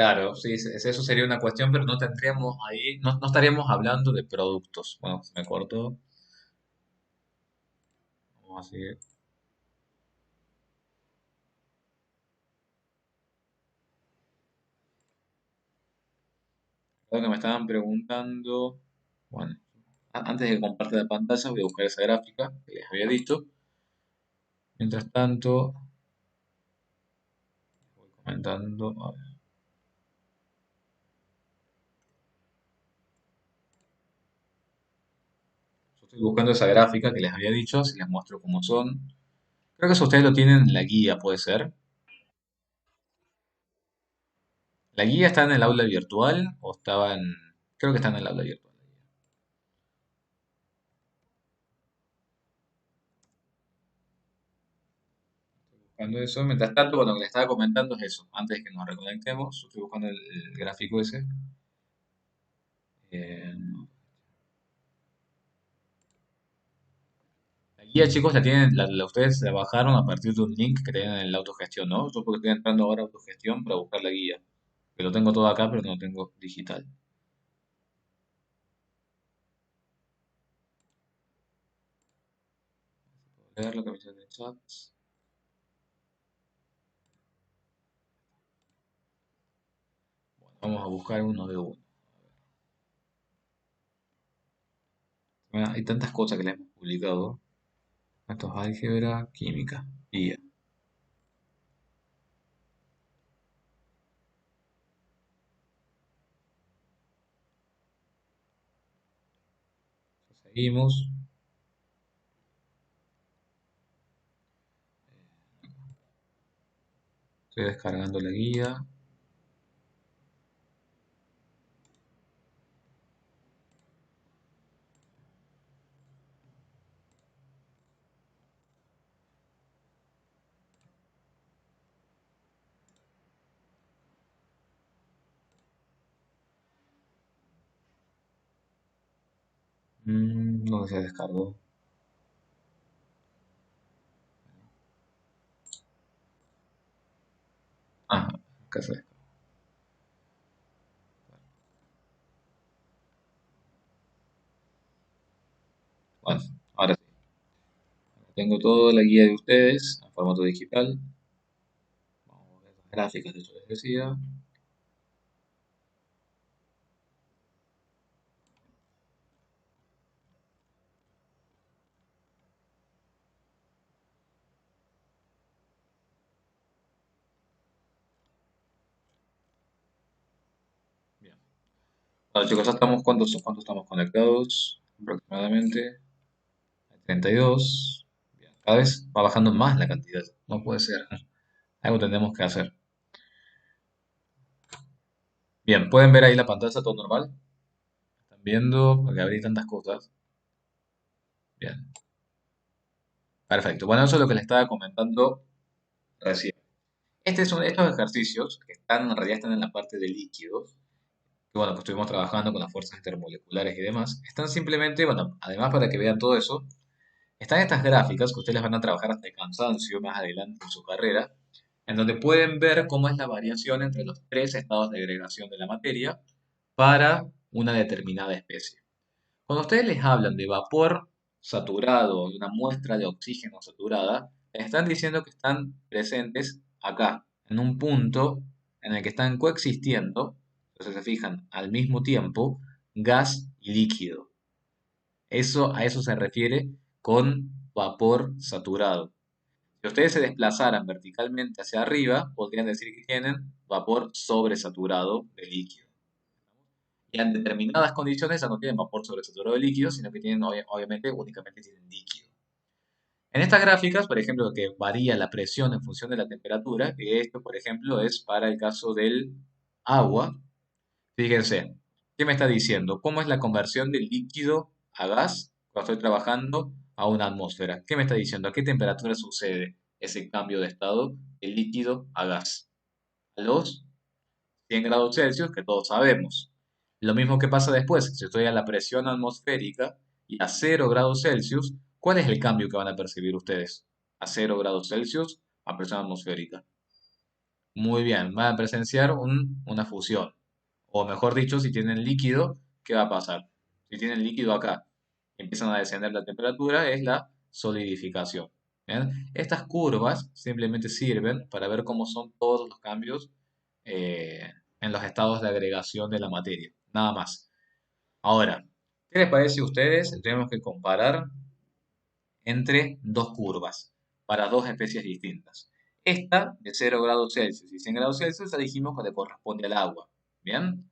Claro, sí, eso sería una cuestión, pero no tendríamos ahí, no estaríamos hablando de productos. Bueno, se me cortó. Vamos a seguir. Lo que me estaban preguntando, bueno, antes de que comparte la pantalla voy a buscar esa gráfica que les había dicho. Mientras tanto, voy comentando. A ver, yo estoy buscando esa gráfica que les había dicho, si les muestro cómo son. Creo que eso ustedes lo tienen en la guía, puede ser. ¿La guía está en el aula virtual o estaba en... Creo que está en el aula virtual. Buscando eso, mientras tanto, bueno, lo que les estaba comentando es eso. Antes de que nos reconectemos, yo estoy buscando el gráfico ese. Eh, la guía, chicos, la tienen, ustedes la bajaron a partir de un link que tienen en la autogestión, ¿no? Yo porque estoy entrando ahora a autogestión para buscar la guía. Que lo tengo todo acá, pero no lo tengo digital. Leer lo que me dice en el chat. Bueno, vamos a buscar uno de uno. Bueno, hay tantas cosas que le hemos publicado. Esto es álgebra, química, guía. Seguimos. Estoy descargando la guía. No se descargó. Ah, acá se descargó. Bueno, ahora sí. Tengo toda la guía de ustedes en formato digital. Vamos a ver las gráficas de esto les decía. Bien. Bueno, chicos, ya estamos, ¿cuántos estamos conectados? Aproximadamente 32. Bien, cada vez va bajando más la cantidad. No puede ser. Algo tenemos que hacer. Bien, ¿pueden ver ahí la pantalla todo normal? ¿Están viendo? Porque abrí tantas cosas. Bien, perfecto. Bueno, eso es lo que les estaba comentando recién. Estos ejercicios, que están, en realidad están en la parte de líquidos, que bueno, que estuvimos trabajando con las fuerzas intermoleculares y demás, están simplemente, bueno, además para que vean todo eso, están estas gráficas que ustedes van a trabajar hasta el cansancio más adelante en su carrera, en donde pueden ver cómo es la variación entre los tres estados de agregación de la materia para una determinada especie. Cuando ustedes les hablan de vapor saturado, de una muestra de oxígeno saturada, les están diciendo que están presentes acá, en un punto en el que están coexistiendo, entonces se fijan, al mismo tiempo, gas y líquido. A eso se refiere con vapor saturado. Si ustedes se desplazaran verticalmente hacia arriba, podrían decir que tienen vapor sobresaturado de líquido. Y en determinadas condiciones ya no tienen vapor sobresaturado de líquido, sino que tienen, obviamente, únicamente tienen líquido. En estas gráficas, por ejemplo, que varía la presión en función de la temperatura, que esto, por ejemplo, es para el caso del agua. Fíjense, ¿qué me está diciendo? ¿Cómo es la conversión del líquido a gas cuando estoy trabajando a una atmósfera? ¿Qué me está diciendo? ¿A qué temperatura sucede ese cambio de estado del líquido a gas? A los 100 grados Celsius, que todos sabemos. Lo mismo que pasa después, si estoy a la presión atmosférica y a 0 grados Celsius, ¿cuál es el cambio que van a percibir ustedes? A 0 grados Celsius, a presión atmosférica. Muy bien, van a presenciar una fusión. O mejor dicho, si tienen líquido, ¿qué va a pasar? Si tienen líquido acá, empiezan a descender la temperatura, es la solidificación. ¿Bien? Estas curvas simplemente sirven para ver cómo son todos los cambios eh, en los estados de agregación de la materia. Nada más. Ahora, ¿qué les parece a ustedes? Tenemos que comparar entre dos curvas para dos especies distintas. Esta de 0 grados Celsius y 100 grados Celsius, ya dijimos que le corresponde al agua. ¿Bien?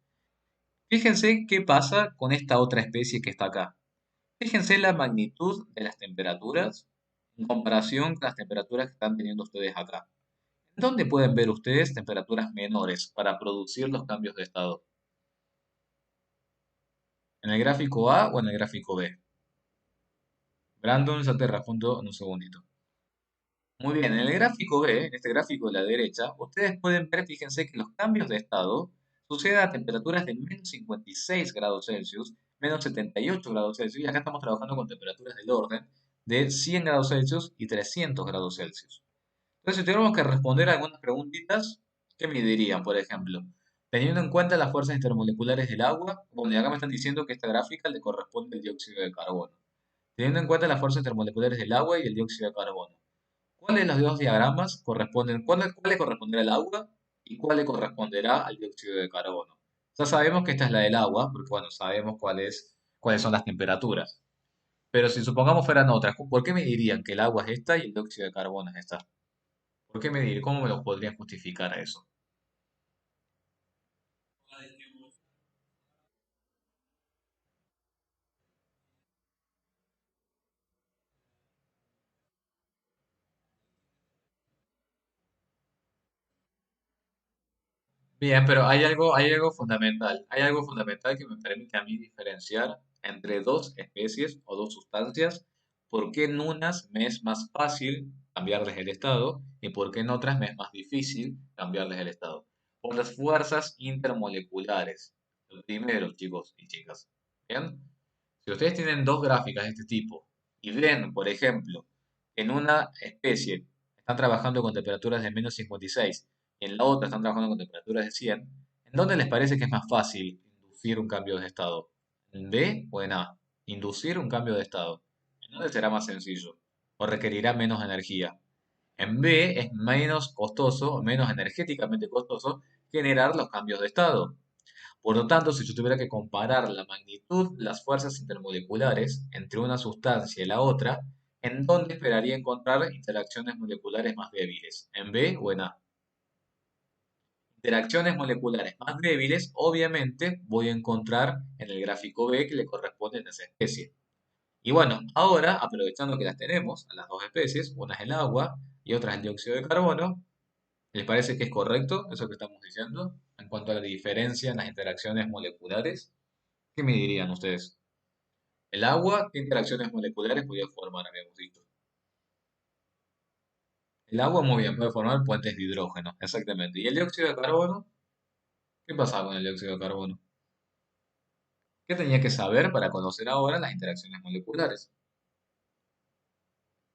Fíjense qué pasa con esta otra especie que está acá. Fíjense la magnitud de las temperaturas en comparación con las temperaturas que están teniendo ustedes acá. ¿Dónde pueden ver ustedes temperaturas menores para producir los cambios de estado? ¿En el gráfico A o en el gráfico B? Brandon, ya te respondo en un segundito. Muy bien, en el gráfico B, en este gráfico de la derecha, ustedes pueden ver, fíjense que los cambios de estado suceden a temperaturas de menos 56 grados Celsius, menos 78 grados Celsius, y acá estamos trabajando con temperaturas del orden de 100 grados Celsius y 300 grados Celsius. Entonces, si tuviéramos que responder algunas preguntitas, ¿qué me dirían, por ejemplo? Teniendo en cuenta las fuerzas intermoleculares del agua, bueno, y acá me están diciendo que esta gráfica le corresponde el dióxido de carbono. Teniendo en cuenta las fuerzas termomoleculares del agua y el dióxido de carbono. ¿Cuáles de los dos diagramas corresponden? ¿Cuál le corresponderá al agua y cuál le corresponderá al dióxido de carbono? Ya sabemos que esta es la del agua, porque bueno, sabemos cuáles son las temperaturas. Pero si supongamos fueran otras, ¿por qué me dirían que el agua es esta y el dióxido de carbono es esta? ¿Por qué me dirían? ¿Cómo me lo podrían justificar a eso? Bien, pero hay algo fundamental que me permite a mí diferenciar entre dos especies o dos sustancias, por qué en unas me es más fácil cambiarles el estado y por qué en otras me es más difícil cambiarles el estado. Por las fuerzas intermoleculares. Lo primero, chicos y chicas. Bien, si ustedes tienen dos gráficas de este tipo y ven, por ejemplo, en una especie están trabajando con temperaturas de menos 56 y en la otra están trabajando con temperaturas de 100, ¿en dónde les parece que es más fácil inducir un cambio de estado? ¿En B o en A? Inducir un cambio de estado. ¿En dónde será más sencillo? ¿O requerirá menos energía? En B es menos costoso, menos energéticamente costoso generar los cambios de estado. Por lo tanto, si yo tuviera que comparar la magnitud de las fuerzas intermoleculares entre una sustancia y la otra, ¿en dónde esperaría encontrar interacciones moleculares más débiles? ¿En B o en A? Interacciones moleculares más débiles, obviamente, voy a encontrar en el gráfico B que le corresponde a esa especie. Y bueno, ahora, aprovechando que las tenemos, a las dos especies, una es el agua y otra es el dióxido de carbono, ¿les parece que es correcto eso que estamos diciendo en cuanto a la diferencia en las interacciones moleculares? ¿Qué me dirían ustedes? El agua, ¿qué interacciones moleculares podría formar? Habíamos dicho. El agua muy bien puede formar puentes de hidrógeno, exactamente. ¿Y el dióxido de carbono? ¿Qué pasa con el dióxido de carbono? ¿Qué tenía que saber para conocer ahora las interacciones moleculares?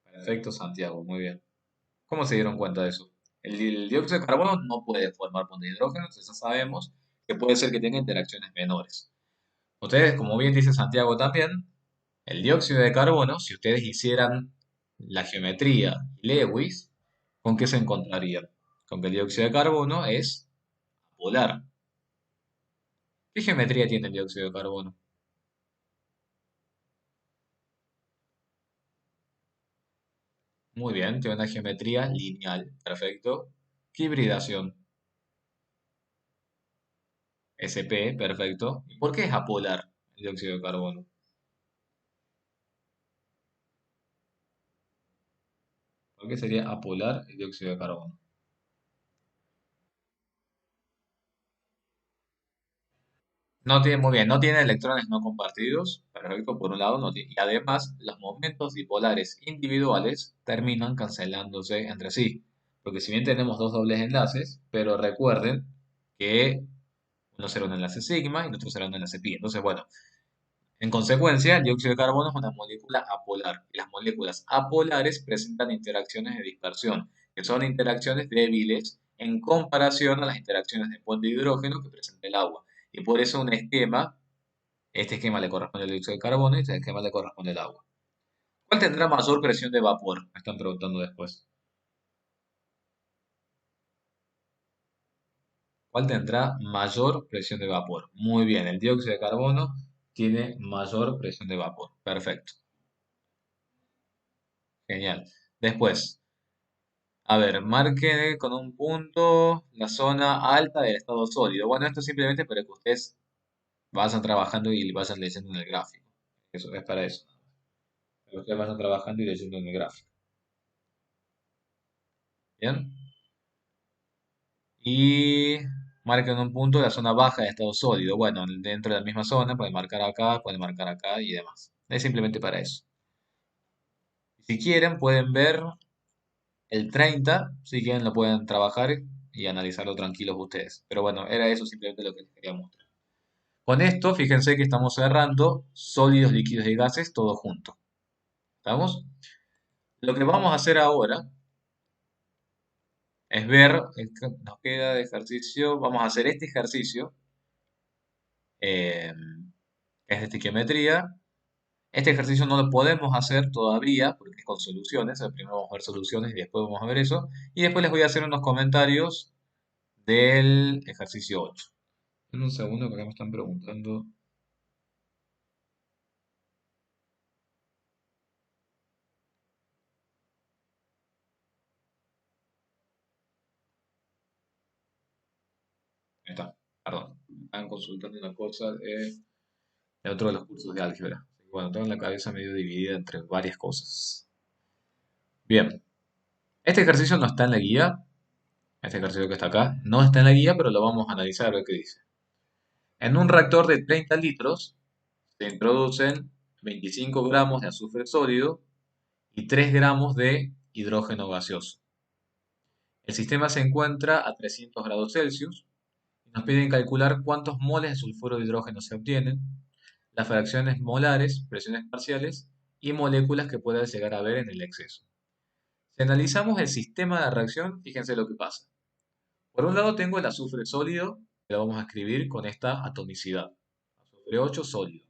Perfecto, Santiago, muy bien. ¿Cómo se dieron cuenta de eso? El dióxido de carbono no puede formar puentes de hidrógeno, entonces ya sabemos que puede ser que tenga interacciones menores. Ustedes, como bien dice Santiago también, el dióxido de carbono, si ustedes hicieran la geometría Lewis, ¿con qué se encontrarían? Con que el dióxido de carbono es polar. ¿Qué geometría tiene el dióxido de carbono? Muy bien, tiene una geometría lineal. Perfecto. ¿Qué hibridación? SP, perfecto. ¿Y por qué es apolar el dióxido de carbono? ¿Por qué sería apolar el dióxido de carbono? No tiene, muy bien, no tiene electrones no compartidos, perfecto, por un lado, no tiene, y además los momentos dipolares individuales terminan cancelándose entre sí, porque si bien tenemos dos dobles enlaces, pero recuerden que uno será un enlace sigma y el otro será un enlace pi. Entonces, bueno, en consecuencia, el dióxido de carbono es una molécula apolar, y las moléculas apolares presentan interacciones de dispersión, que son interacciones débiles en comparación a las interacciones de bond de hidrógeno que presenta el agua. Y por eso un esquema, este esquema le corresponde al dióxido de carbono y este esquema le corresponde al agua. ¿Cuál tendrá mayor presión de vapor? Me están preguntando después. ¿Cuál tendrá mayor presión de vapor? Muy bien, el dióxido de carbono tiene mayor presión de vapor. Perfecto, genial. Después, a ver, marque con un punto la zona alta del estado sólido. Bueno, esto es simplemente para que ustedes vayan trabajando y vayan leyendo en el gráfico. Eso es para eso. Para que ustedes vayan trabajando y leyendo en el gráfico. ¿Bien? Y marquen un punto la zona baja de estado sólido. Bueno, dentro de la misma zona, pueden marcar acá y demás. Es simplemente para eso. Si quieren, pueden ver el 30, si quieren lo pueden trabajar y analizarlo tranquilos ustedes. Pero bueno, era eso simplemente lo que les quería mostrar. Con esto, fíjense que estamos cerrando sólidos, líquidos y gases todos juntos. ¿Estamos? Lo que vamos a hacer ahora es ver, nos queda de ejercicio, vamos a hacer este ejercicio, que es de estiquiometría. Este ejercicio no lo podemos hacer todavía porque es con soluciones. Primero vamos a ver soluciones y después vamos a ver eso. Y después les voy a hacer unos comentarios del ejercicio 8. En un segundo, que acá me están preguntando. Ahí está, perdón. Me están consultando una cosa de otro de los cursos de álgebra. Así que, bueno, tengo la cabeza medio dividida entre varias cosas. Bien, este ejercicio no está en la guía. Este ejercicio que está acá no está en la guía, pero lo vamos a analizar a ver qué dice. En un reactor de 30 litros se introducen 25 gramos de azufre sólido y 3 gramos de hidrógeno gaseoso. El sistema se encuentra a 300 grados Celsius y nos piden calcular cuántos moles de sulfuro de hidrógeno se obtienen, las fracciones molares, presiones parciales y moléculas que pueda llegar a haber en el exceso. Si analizamos el sistema de reacción, fíjense lo que pasa. Por un lado tengo el azufre sólido, que lo vamos a escribir con esta atomicidad. Azufre 8 sólido.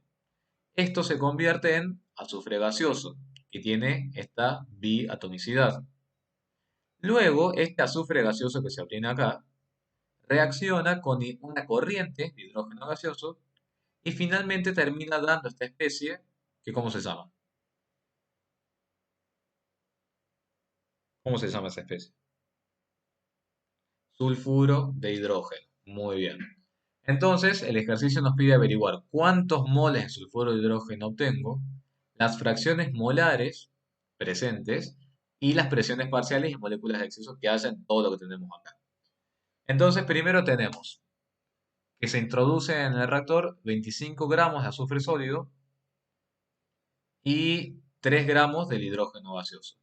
Esto se convierte en azufre gaseoso, que tiene esta biatomicidad. Luego, este azufre gaseoso que se obtiene acá reacciona con una corriente de hidrógeno gaseoso y finalmente termina dando esta especie que ¿cómo se llama? ¿Cómo se llama esa especie? Sulfuro de hidrógeno. Muy bien. Entonces, el ejercicio nos pide averiguar cuántos moles de sulfuro de hidrógeno obtengo, las fracciones molares presentes y las presiones parciales y moléculas de exceso que haya en todo lo que tenemos acá. Entonces, primero tenemos que se introduce en el reactor 25 gramos de azufre sólido y 3 gramos del hidrógeno gaseoso.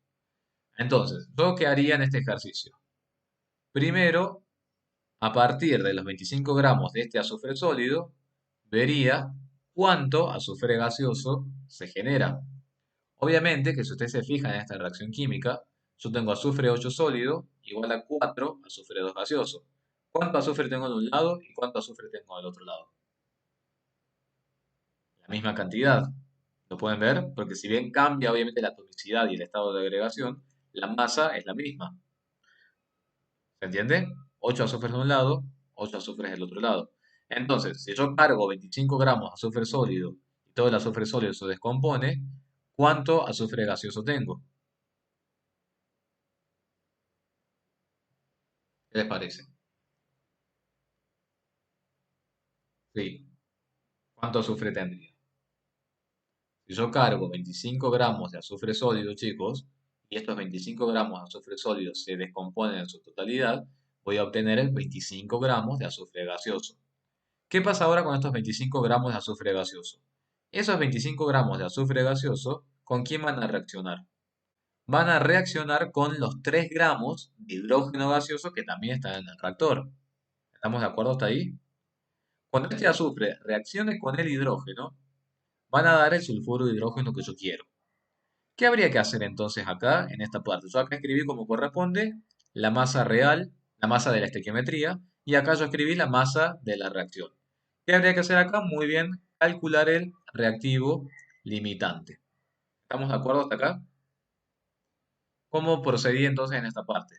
Entonces, ¿yo qué haría en este ejercicio? Primero, a partir de los 25 gramos de este azufre sólido, vería cuánto azufre gaseoso se genera. Obviamente que si ustedes se fijan en esta reacción química, yo tengo azufre 8 sólido igual a 4 azufre 2 gaseoso. ¿Cuánto azufre tengo de un lado y cuánto azufre tengo del otro lado? La misma cantidad. ¿Lo pueden ver? Porque si bien cambia obviamente la atomicidad y el estado de agregación, la masa es la misma. ¿Se entiende? 8 azufres de un lado, 8 azufres del otro lado. Entonces, si yo cargo 25 gramos de azufre sólido y todo el azufre sólido se descompone, ¿cuánto azufre gaseoso tengo? ¿Qué les parece? Sí. ¿Cuánto azufre tendría? Si yo cargo 25 gramos de azufre sólido, chicos, y estos 25 gramos de azufre sólido se descomponen en su totalidad, voy a obtener 25 gramos de azufre gaseoso. ¿Qué pasa ahora con estos 25 gramos de azufre gaseoso? Esos 25 gramos de azufre gaseoso, ¿con quién van a reaccionar? Van a reaccionar con los 3 gramos de hidrógeno gaseoso que también están en el reactor. ¿Estamos de acuerdo hasta ahí? Cuando este azufre reaccione con el hidrógeno, van a dar el sulfuro de hidrógeno que yo quiero. ¿Qué habría que hacer entonces acá en esta parte? Yo acá escribí como corresponde la masa real la masa de la estequiometría, y acá yo escribí la masa de la reacción. ¿Qué habría que hacer acá? Muy bien, calcular el reactivo limitante. ¿Estamos de acuerdo hasta acá? ¿Cómo procedí entonces en esta parte?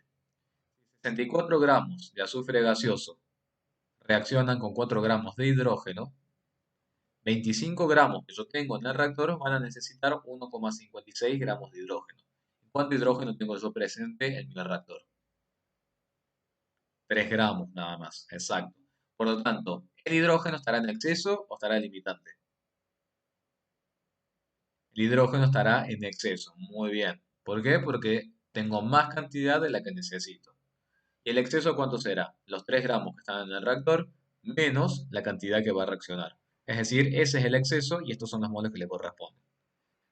64 gramos de azufre gaseoso reaccionan con 4 gramos de hidrógeno. 25 gramos que yo tengo en el reactor van a necesitar 1,56 gramos de hidrógeno. ¿Cuánto hidrógeno tengo yo presente en mi reactor? 3 gramos nada más, exacto. Por lo tanto, ¿el hidrógeno estará en exceso o estará limitante? El hidrógeno estará en exceso, muy bien. ¿Por qué? Porque tengo más cantidad de la que necesito. ¿Y el exceso cuánto será? Los 3 gramos que están en el reactor menos la cantidad que va a reaccionar. Es decir, ese es el exceso y estos son los moles que le corresponden.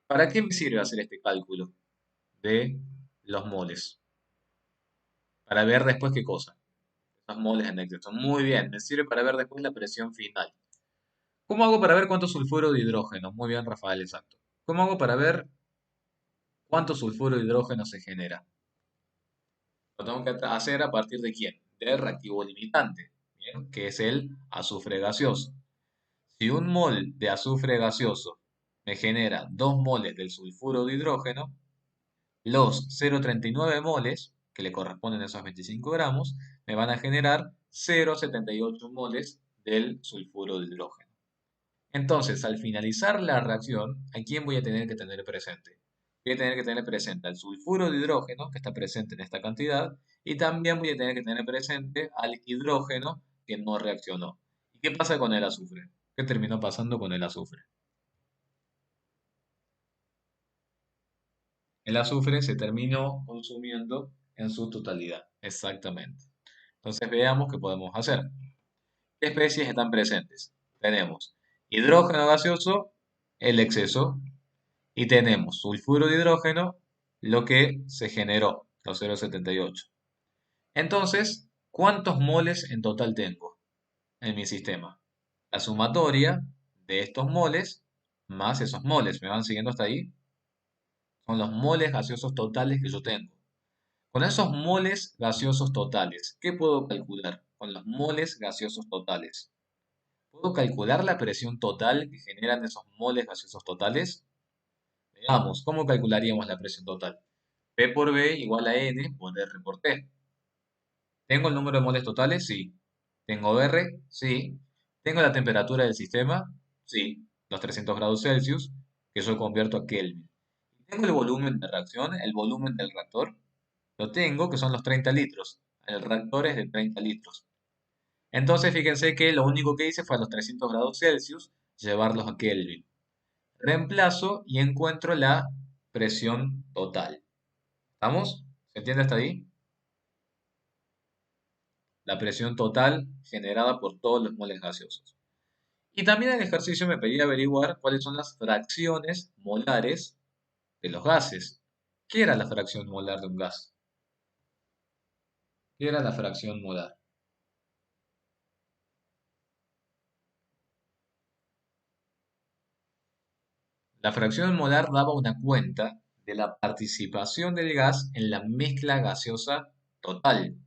¿Para qué me sirve hacer este cálculo de los moles? Para ver después qué cosa. Los moles en exceso. Muy bien, me sirve para ver después la presión final. ¿Cómo hago para ver cuánto sulfuro de hidrógeno? Muy bien, Rafael, exacto. ¿Cómo hago para ver cuánto sulfuro de hidrógeno se genera? Lo tengo que hacer a partir de quién? Del reactivo limitante, ¿bien? Que es el azufre gaseoso. Si un mol de azufre gaseoso me genera 2 moles del sulfuro de hidrógeno, los 0,39 moles, que le corresponden a esos 25 gramos, me van a generar 0,78 moles del sulfuro de hidrógeno. Entonces, al finalizar la reacción, ¿a quién voy a tener que tener presente? Voy a tener que tener presente al sulfuro de hidrógeno, que está presente en esta cantidad, y también voy a tener que tener presente al hidrógeno que no reaccionó. ¿Y qué pasa con el azufre? ¿Qué terminó pasando con el azufre? El azufre se terminó consumiendo en su totalidad. Exactamente. Entonces veamos qué podemos hacer. ¿Qué especies están presentes? Tenemos hidrógeno gaseoso, el exceso, y tenemos sulfuro de hidrógeno, lo que se generó, los 0,78. Entonces, ¿cuántos moles en total tengo en mi sistema? La sumatoria de estos moles más esos moles. ¿Me van siguiendo hasta ahí? Son los moles gaseosos totales que yo tengo. Con esos moles gaseosos totales, ¿qué puedo calcular con los moles gaseosos totales? ¿Puedo calcular la presión total que generan esos moles gaseosos totales? Veamos, ¿cómo calcularíamos la presión total? P por B igual a N por R por T. ¿Tengo el número de moles totales? Sí. ¿Tengo R? Sí. ¿Tengo la temperatura del sistema? Sí. Los 300 grados Celsius, que yo convierto a Kelvin. ¿Tengo el volumen de reacción? ¿El volumen del reactor? Lo tengo, que son los 30 litros. El reactor es de 30 litros. Entonces, fíjense que lo único que hice fue a los 300 grados Celsius llevarlos a Kelvin. Reemplazo y encuentro la presión total. ¿Estamos? ¿Se entiende hasta ahí? La presión total generada por todos los moles gaseosos. Y también el ejercicio me pedía averiguar cuáles son las fracciones molares de los gases. ¿Qué era la fracción molar de un gas? ¿Qué era la fracción molar? La fracción molar daba una cuenta de la participación del gas en la mezcla gaseosa total.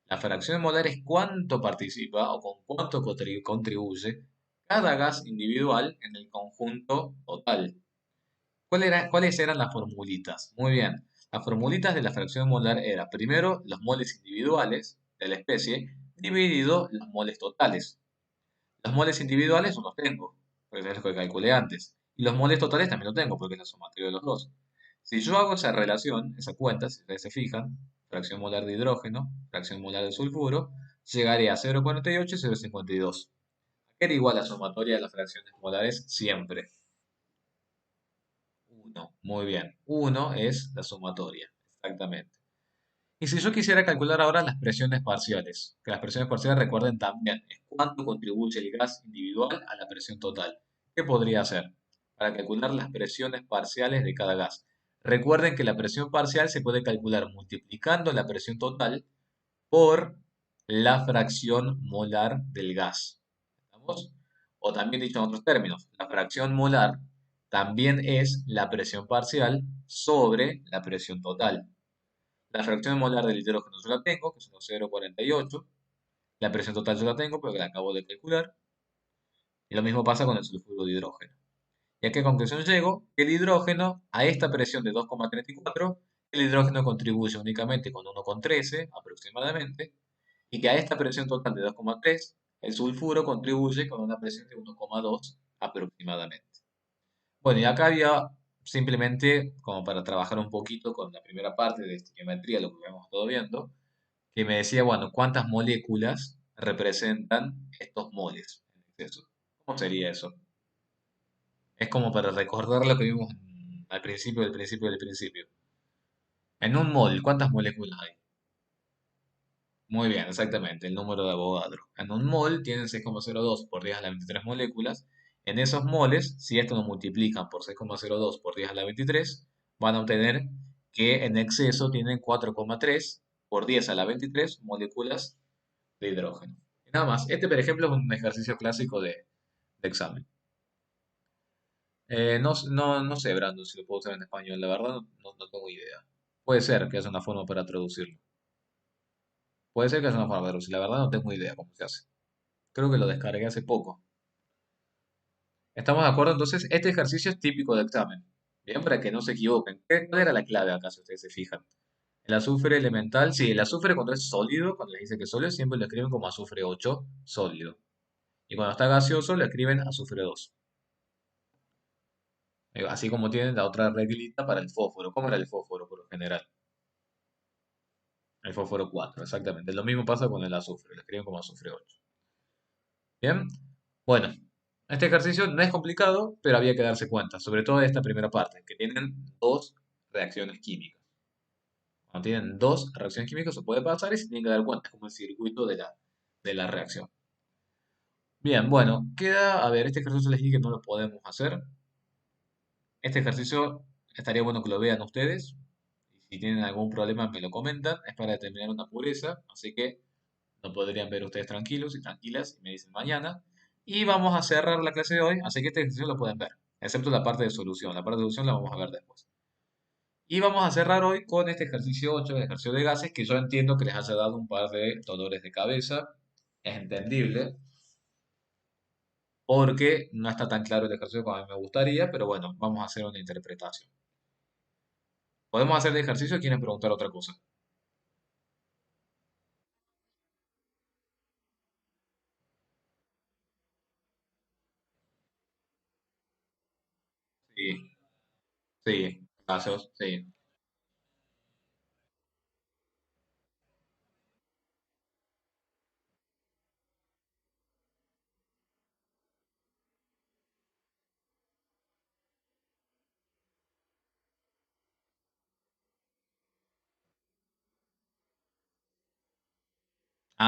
La fracción molar es cuánto participa o con cuánto contribuye cada gas individual en el conjunto total. ¿Cuáles eran las formulitas? Muy bien, las formulitas de la fracción molar era primero los moles individuales de la especie dividido los moles totales. Los moles individuales no los tengo, porque es lo que calculé antes. Y los moles totales también lo tengo, porque es la sumatoria de los dos. Si yo hago esa relación, esa cuenta, si ustedes se fijan, fracción molar de hidrógeno, fracción molar de sulfuro, llegaré a 0,48 y 0,52. ¿Qué era igual la sumatoria de las fracciones molares? Siempre. 1. Muy bien. 1 es la sumatoria. Exactamente. Y si yo quisiera calcular ahora las presiones parciales, que las presiones parciales recuerden también, es cuánto contribuye el gas individual a la presión total. ¿Qué podría hacer para calcular las presiones parciales de cada gas? Recuerden que la presión parcial se puede calcular multiplicando la presión total por la fracción molar del gas. ¿Estamos? O también dicho en otros términos, la fracción molar también es la presión parcial sobre la presión total. La fracción molar del hidrógeno yo la tengo, que es 1,048. La presión total yo la tengo, porque la acabo de calcular. Y lo mismo pasa con el sulfuro de hidrógeno. ¿Y a qué conclusión llego? Que el hidrógeno, a esta presión de 2,34, el hidrógeno contribuye únicamente con 1,13 aproximadamente, y que a esta presión total de 2,3, el sulfuro contribuye con una presión de 1,2 aproximadamente. Bueno, y acá había simplemente, como para trabajar un poquito con la primera parte de estequiometría, lo que hemos estado viendo, que me decía, bueno, ¿cuántas moléculas representan estos moles en exceso? ¿Cómo sería eso? Es como para recordar lo que vimos al principio del principio del principio. En un mol, ¿cuántas moléculas hay? Muy bien, exactamente, el número de Avogadro. En un mol tienen 6,02 por 10 a la 23 moléculas. En esos moles, si esto lo multiplican por 6,02 por 10 a la 23, van a obtener que en exceso tienen 4,3 por 10 a la 23 moléculas de hidrógeno. Y nada más, este por ejemplo es un ejercicio clásico de examen. No sé, Brandon, si lo puedo usar en español, la verdad no tengo idea. Puede ser que es una forma para traducirlo. Puede ser que es una forma para traducirlo, la verdad no tengo idea cómo se hace. Creo que lo descargué hace poco. ¿Estamos de acuerdo? Entonces, este ejercicio es típico de examen. Bien, para que no se equivoquen. ¿Cuál era la clave acá, si ustedes se fijan? El azufre elemental, sí, el azufre cuando es sólido, cuando les dice que es sólido, siempre lo escriben como azufre 8 sólido. Y cuando está gaseoso, lo escriben azufre 2. Así como tienen la otra reglita para el fósforo. ¿Cómo era el fósforo por lo general? El fósforo 4, exactamente. Lo mismo pasa con el azufre, lo escriben como azufre 8. Bien, bueno, este ejercicio no es complicado, pero había que darse cuenta, sobre todo de esta primera parte, que tienen dos reacciones químicas. Cuando tienen dos reacciones químicas se puede pasar y se tienen que dar cuenta, es como el circuito de la reacción. Bien, bueno, queda, a ver, este ejercicio les dije que no lo podemos hacer. Este ejercicio estaría bueno que lo vean ustedes. Y si tienen algún problema me lo comentan. Es para determinar una pureza, así que lo podrían ver ustedes tranquilos y tranquilas y me dicen mañana. Y vamos a cerrar la clase de hoy, así que este ejercicio lo pueden ver, excepto la parte de solución. La parte de solución la vamos a ver después. Y vamos a cerrar hoy con este ejercicio 8, el ejercicio de gases, que yo entiendo que les haya dado un par de dolores de cabeza. Es entendible, porque no está tan claro el ejercicio como a mí me gustaría, pero bueno, vamos a hacer una interpretación. Podemos hacer el ejercicio y quieren preguntar otra cosa. Sí, sí, casos, sí.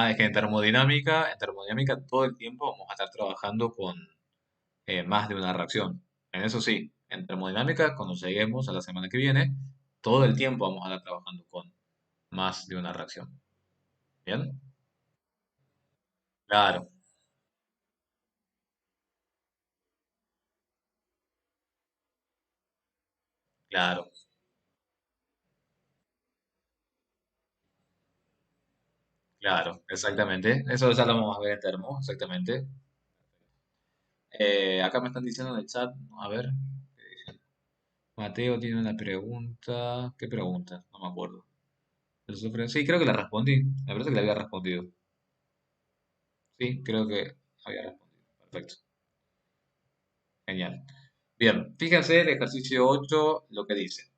Es que en termodinámica todo el tiempo vamos a estar trabajando con más de una reacción. En eso sí, en termodinámica, cuando lleguemos a la semana que viene, todo el tiempo vamos a estar trabajando con más de una reacción. ¿Bien? Claro, claro, claro, exactamente. Eso ya lo vamos a ver en termo, exactamente. Acá me están diciendo en el chat, a ver, Mateo tiene una pregunta. ¿Qué pregunta? No me acuerdo. Sí, creo que la respondí. Me parece que la había respondido. Sí, creo que había respondido. Perfecto. Genial. Bien, fíjense el ejercicio 8 lo que dice.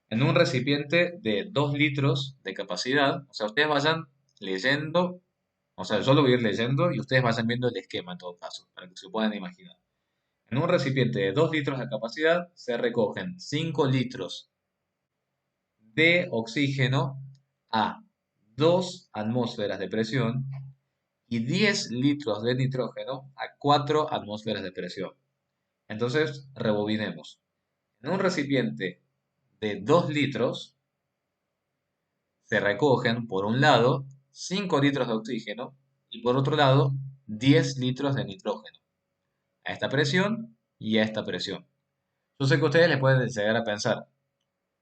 En un recipiente de 2 litros de capacidad, o sea, ustedes vayan leyendo, o sea, yo lo voy a ir leyendo y ustedes vayan viendo el esquema en todo caso, para que se puedan imaginar. En un recipiente de 2 litros de capacidad se recogen 5 litros de oxígeno a 2 atmósferas de presión y 10 litros de nitrógeno a 4 atmósferas de presión. Entonces, rebobinemos. En un recipiente de 2 litros se recogen, por un lado, 5 litros de oxígeno y por otro lado, 10 litros de nitrógeno. A esta presión y a esta presión. Yo sé que ustedes les pueden llegar a pensar,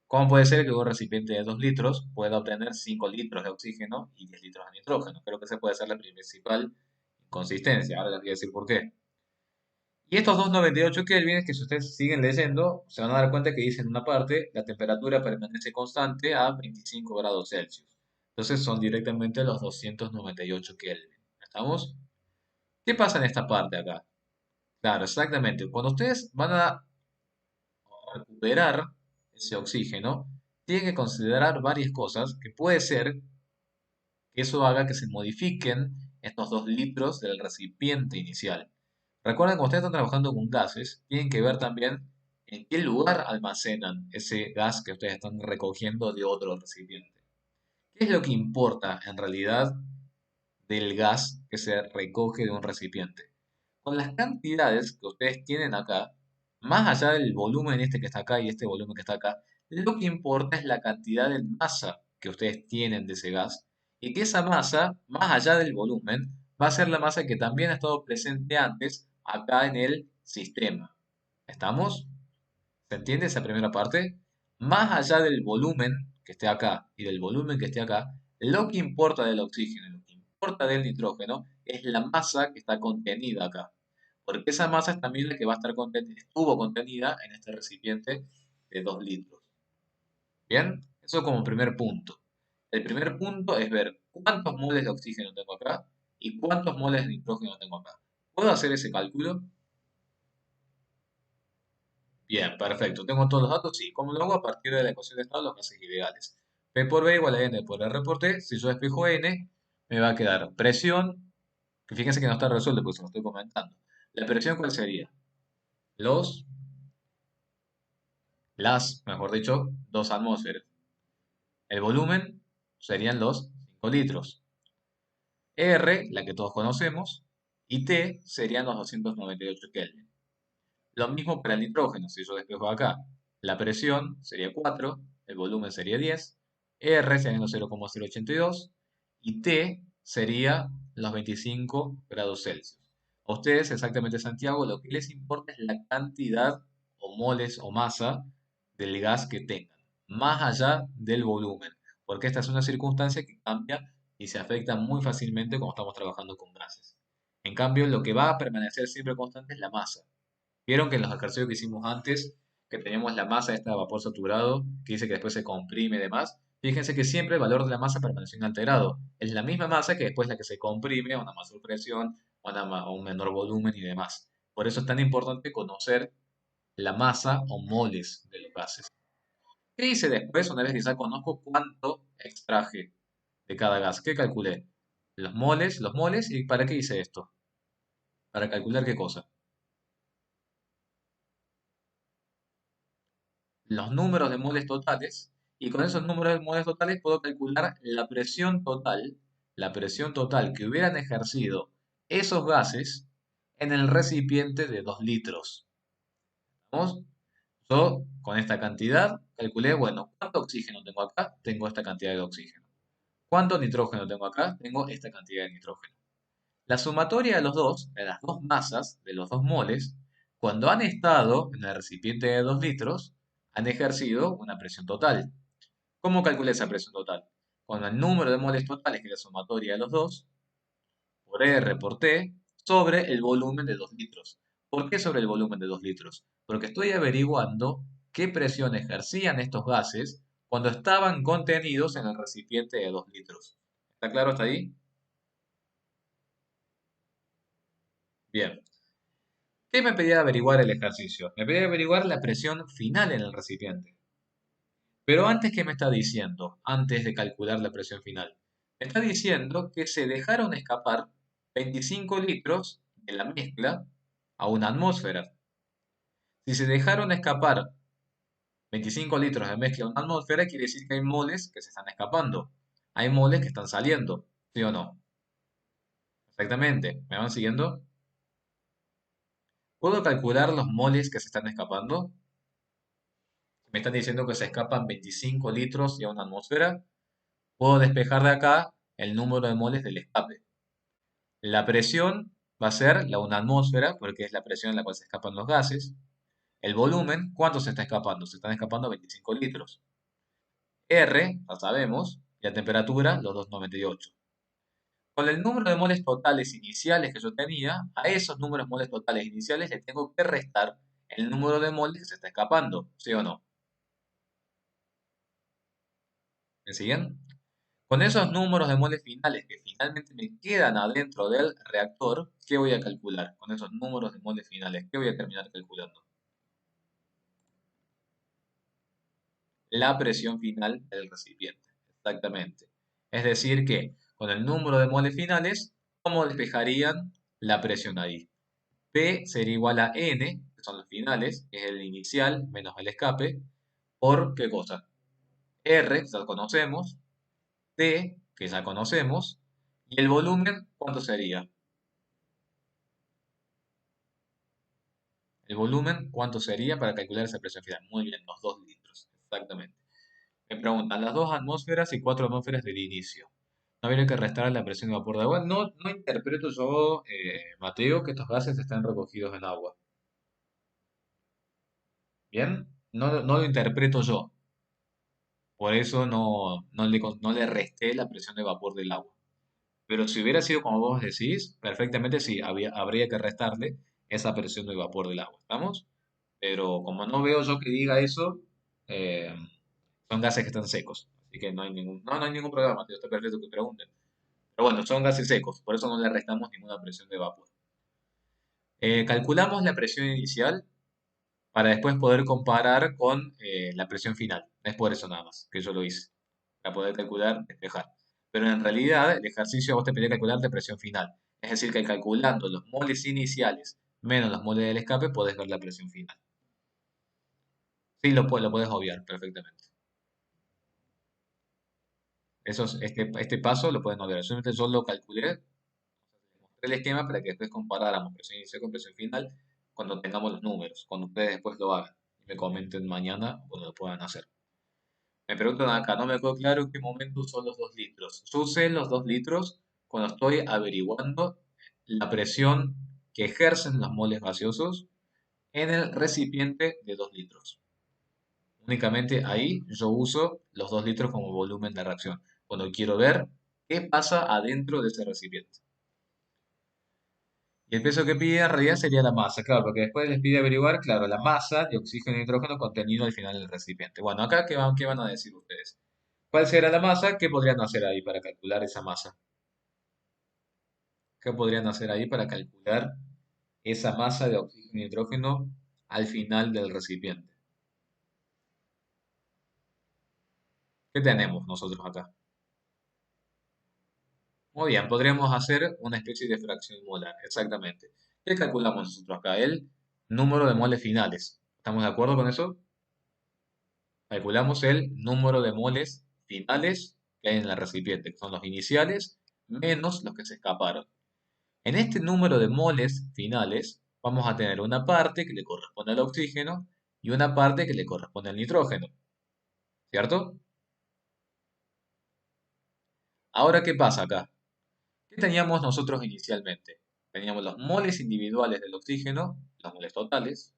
¿Cómo puede ser que un recipiente de 2 litros pueda obtener 5 litros de oxígeno y 10 litros de nitrógeno? Creo que esa puede ser la principal inconsistencia. Ahora les voy a decir por qué. Y estos 298 kelvin, que si ustedes siguen leyendo, se van a dar cuenta que dice en una parte, la temperatura permanece constante a 25 grados Celsius. Entonces son directamente los 298 kelvin. ¿Estamos? ¿Qué pasa en esta parte acá? Claro, exactamente. Cuando ustedes van a recuperar ese oxígeno, tienen que considerar varias cosas que puede ser que eso haga que se modifiquen estos 2 litros del recipiente inicial. Recuerden, cuando ustedes están trabajando con gases, tienen que ver también en qué lugar almacenan ese gas que ustedes están recogiendo de otro recipiente. ¿Qué es lo que importa en realidad del gas que se recoge de un recipiente? Con las cantidades que ustedes tienen acá, más allá del volumen este que está acá y este volumen que está acá, lo que importa es la cantidad de masa que ustedes tienen de ese gas y que esa masa, más allá del volumen, va a ser la masa que también ha estado presente antes acá en el sistema. ¿Estamos? ¿Se entiende esa primera parte? Más allá del volumen que esté acá y del volumen que esté acá, lo que importa del oxígeno, lo que importa del nitrógeno, es la masa que está contenida acá. Porque esa masa es también la que va a estar estuvo contenida en este recipiente de 2 litros. Bien, eso como primer punto. El primer punto es ver cuántos moles de oxígeno tengo acá y cuántos moles de nitrógeno tengo acá. ¿Puedo hacer ese cálculo? Bien, perfecto. ¿Tengo todos los datos? Sí. ¿Cómo lo hago? A partir de la ecuación de estado de los gases ideales. P por B igual a N por R por T. Si yo despejo N, me va a quedar presión, que fíjense que no está resuelto porque se lo estoy comentando. ¿La presión cuál sería? Los, mejor dicho, 2 atmósferas. El volumen serían los 5 litros. R, la que todos conocemos, y T serían los 298 Kelvin. Lo mismo para el nitrógeno, si yo despejo acá, la presión sería 4, el volumen sería 10, R sería los 0,082 y T sería los 25 grados Celsius. A ustedes, exactamente Santiago, lo que les importa es la cantidad o moles o masa del gas que tengan, más allá del volumen, porque esta es una circunstancia que cambia y se afecta muy fácilmente cuando estamos trabajando con gases. En cambio, lo que va a permanecer siempre constante es la masa. Vieron que en los ejercicios que hicimos antes, que teníamos la masa esta de vapor saturado, que dice que después se comprime y demás, fíjense que siempre el valor de la masa permaneció inalterado. Es la misma masa que después la que se comprime a una mayor presión, a un menor volumen y demás. Por eso es tan importante conocer la masa o moles de los gases. ¿Qué hice después? Una vez que ya conozco cuánto extraje de cada gas. ¿Qué calculé? Los moles, ¿y para qué hice esto? Para calcular qué cosa. Los números de moles totales y con esos números de moles totales puedo calcular la presión total que hubieran ejercido esos gases en el recipiente de 2 litros. ¿Vamos? Yo con esta cantidad calculé, bueno, ¿cuánto oxígeno tengo acá? Tengo esta cantidad de oxígeno. ¿Cuánto nitrógeno tengo acá? Tengo esta cantidad de nitrógeno. La sumatoria de los dos, de las dos masas, de los dos moles, cuando han estado en el recipiente de 2 litros, han ejercido una presión total. ¿Cómo calculé esa presión total? Con el número de moles totales, que es la sumatoria de los dos, por R por T, sobre el volumen de 2 litros. ¿Por qué sobre el volumen de 2 litros? Porque estoy averiguando qué presión ejercían estos gases cuando estaban contenidos en el recipiente de 2 litros. ¿Está claro hasta ahí? Bien. ¿Qué me pedía averiguar el ejercicio? Me pedía averiguar la presión final en el recipiente. Pero antes, ¿qué me está diciendo? Antes de calcular la presión final. Me está diciendo que se dejaron escapar 25 litros de la mezcla a una atmósfera. Si se dejaron escapar 25 litros de mezcla a una atmósfera, quiere decir que hay moles que se están escapando. Hay moles que están saliendo. ¿Sí o no? Exactamente. ¿Me van siguiendo? ¿Puedo calcular los moles que se están escapando? Me están diciendo que se escapan 25 litros y a una atmósfera. Puedo despejar de acá el número de moles del escape. La presión va a ser una atmósfera, porque es la presión en la cual se escapan los gases. El volumen, ¿cuánto se está escapando? Se están escapando 25 litros. R, ya sabemos, y la temperatura, los 298. Con el número de moles totales iniciales que yo tenía, a esos números moles totales iniciales le tengo que restar el número de moles que se está escapando, ¿sí o no? ¿Me siguen? Con esos números de moles finales que finalmente me quedan adentro del reactor, ¿qué voy a calcular? Con esos números de moles finales, ¿qué voy a terminar calculando? La presión final del recipiente. Exactamente. Es decir que con el número de moles finales, ¿cómo despejarían la presión ahí? P sería igual a N, que son los finales, que es el inicial menos el escape, por ¿qué cosa? R, que ya conocemos, T, que ya conocemos, y el volumen, ¿cuánto sería? El volumen, ¿cuánto sería para calcular esa presión final? Muy bien, los 2 litros, exactamente. Me preguntan, las 2 atmósferas y 4 atmósferas del inicio. ¿No habría que restar la presión de vapor de agua? No, no interpreto yo, Mateo, que estos gases estén recogidos en agua. ¿Bien? No, no lo interpreto yo. Por eso no le resté la presión de vapor del agua. Pero si hubiera sido como vos decís, perfectamente sí, habría que restarle esa presión de vapor del agua. ¿Estamos? Pero como no veo yo que diga eso, eh, son gases que están secos. Así que no hay ningún problema, Mateo, está perfecto que pregunten. Pero bueno, son gases secos, por eso no le restamos ninguna presión de vapor. Calculamos la presión inicial para después poder comparar con la presión final. Es por eso nada más que yo lo hice, para poder calcular, despejar. Pero en realidad el ejercicio a vos te pedía calcular la presión final. Es decir, que calculando los moles iniciales menos los moles del escape, podés ver la presión final. Sí, lo podés obviar perfectamente. Este paso lo pueden obviar. Simplemente yo lo calculé, mostré el esquema para que después comparáramos presión inicial con presión final cuando tengamos los números, cuando ustedes después lo hagan y me comenten mañana cuando lo puedan hacer. Me preguntan acá, no me quedó claro en qué momento son los 2 litros. Yo usé los 2 litros cuando estoy averiguando la presión que ejercen los moles gaseosos en el recipiente de 2 litros. Únicamente ahí yo uso los 2 litros como volumen de reacción, cuando quiero ver qué pasa adentro de ese recipiente. Y el peso que pide en realidad sería la masa, claro, porque después les pide averiguar, claro, la masa de oxígeno y nitrógeno contenido al final del recipiente. Bueno, acá, ¿qué van a decir ustedes? ¿Cuál será la masa? ¿Qué podrían hacer ahí para calcular esa masa? ¿Qué podrían hacer ahí para calcular esa masa de oxígeno y nitrógeno al final del recipiente? ¿Qué tenemos nosotros acá? Muy bien, podríamos hacer una especie de fracción molar, exactamente. ¿Qué calculamos nosotros acá? El número de moles finales. ¿Estamos de acuerdo con eso? Calculamos el número de moles finales que hay en el recipiente, que son los iniciales menos los que se escaparon. En este número de moles finales vamos a tener una parte que le corresponde al oxígeno y una parte que le corresponde al nitrógeno, ¿cierto? Ahora, ¿qué pasa acá? ¿Qué teníamos nosotros inicialmente? Teníamos los moles individuales del oxígeno, los moles totales,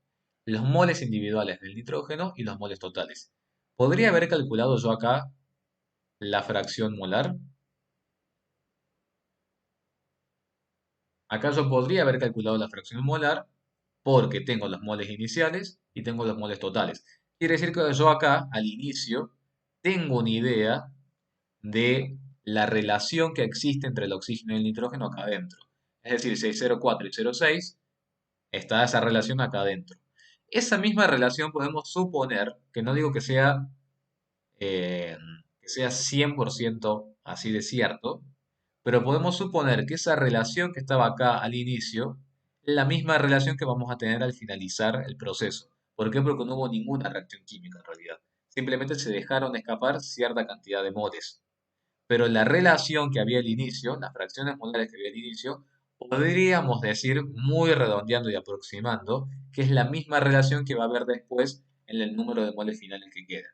los moles individuales del nitrógeno y los moles totales. ¿Podría haber calculado yo acá la fracción molar? Acá yo podría haber calculado la fracción molar porque tengo los moles iniciales y tengo los moles totales. Quiere decir que yo acá, al inicio, tengo una idea de la relación que existe entre el oxígeno y el nitrógeno acá adentro. Es decir, si hay 0,4 y 0,6, está esa relación acá adentro. Esa misma relación podemos suponer, que no digo eh, que sea 100% así de cierto, pero podemos suponer que esa relación que estaba acá al inicio es la misma relación que vamos a tener al finalizar el proceso. ¿Por qué? Porque no hubo ninguna reacción química en realidad. Simplemente se dejaron escapar cierta cantidad de moles. Pero la relación que había al inicio, las fracciones molares que había al inicio, podríamos decir, muy redondeando y aproximando, que es la misma relación que va a haber después en el número de moles finales que queda.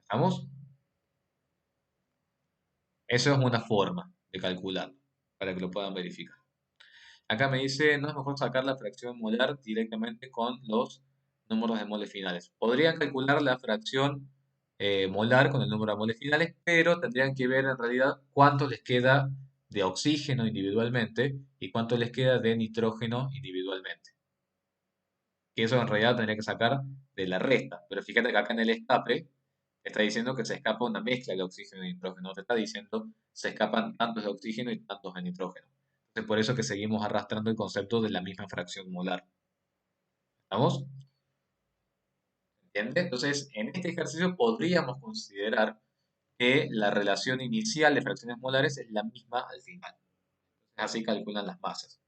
¿Estamos? Eso es una forma de calcularlo, para que lo puedan verificar. Acá me dice, no es mejor sacar la fracción molar directamente con los números de moles finales. Podrían calcular la fracción molar con el número de moles finales, pero tendrían que ver en realidad cuánto les queda de oxígeno individualmente y cuánto les queda de nitrógeno individualmente. Que eso en realidad tendría que sacar de la resta. Pero fíjate que acá en el escape te está diciendo que se escapa una mezcla de oxígeno y nitrógeno. No te está diciendo se escapan tantos de oxígeno y tantos de nitrógeno. Entonces por eso que seguimos arrastrando el concepto de la misma fracción molar. ¿Estamos? ¿Entiendes? Entonces en este ejercicio podríamos considerar que la relación inicial de fracciones molares es la misma al final. Así calculan las masas.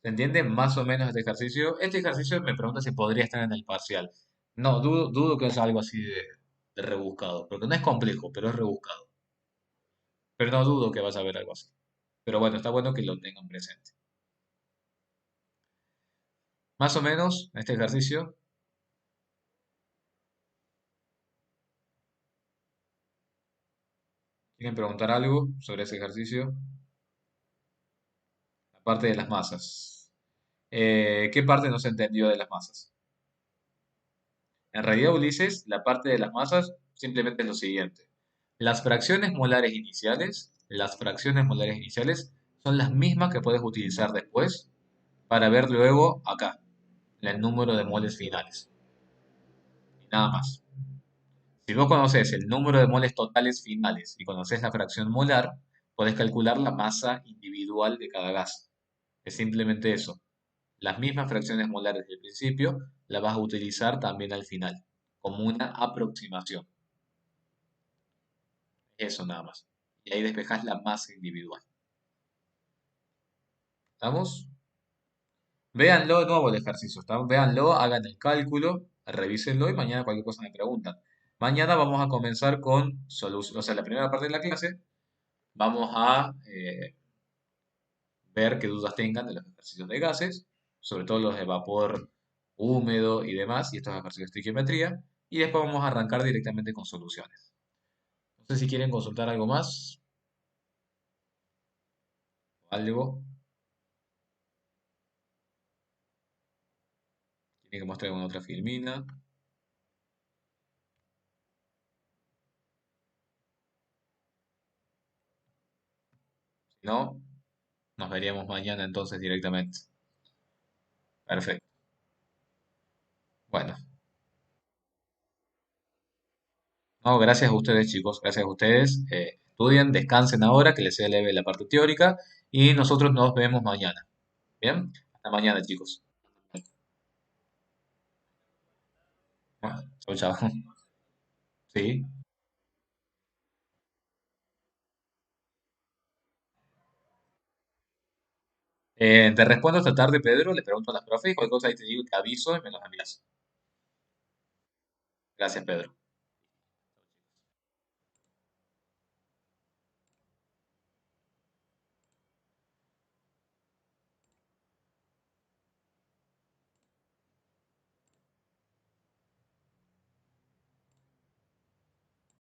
¿Se entiende más o menos este ejercicio? Este ejercicio me pregunta si podría estar en el parcial. No, dudo que es algo así de rebuscado, porque no es complejo, pero es rebuscado. Pero no dudo que vas a ver algo así. Pero bueno, está bueno que lo tengan presente. Más o menos, este ejercicio, ¿quieren preguntar algo sobre ese ejercicio? La parte de las masas. ¿Qué parte no se entendió de las masas? En realidad, Ulises, la parte de las masas simplemente es lo siguiente. Las fracciones molares iniciales son las mismas que puedes utilizar después para ver luego acá el número de moles finales. Y nada más. Si vos conoces el número de moles totales finales y conoces la fracción molar, podés calcular la masa individual de cada gas. Es simplemente eso. Las mismas fracciones molares del principio las vas a utilizar también al final, como una aproximación. Eso nada más. Y ahí despejas la masa individual. ¿Estamos? Véanlo de nuevo el ejercicio. Véanlo, hagan el cálculo, revísenlo y mañana cualquier cosa me preguntan. Mañana vamos a comenzar con solución, o sea, la primera parte de la clase. Vamos a ver qué dudas tengan de los ejercicios de gases, sobre todo los de vapor húmedo y demás, y estos ejercicios de estequiometría. Y después vamos a arrancar directamente con soluciones. No sé si quieren consultar algo más, algo. Tienen que mostrar alguna otra filmina. Si no, nos veríamos mañana entonces directamente. Perfecto. Bueno, no, gracias a ustedes, chicos. Gracias a ustedes. Estudien, descansen ahora, que les sea leve la parte teórica. Y nosotros nos vemos mañana. Bien, hasta mañana, chicos. Bueno, chao, chao. Sí. Te respondo esta tarde, Pedro. Le pregunto a las profes y cualquier cosa ahí te digo, te aviso y me los envías. Gracias, Pedro.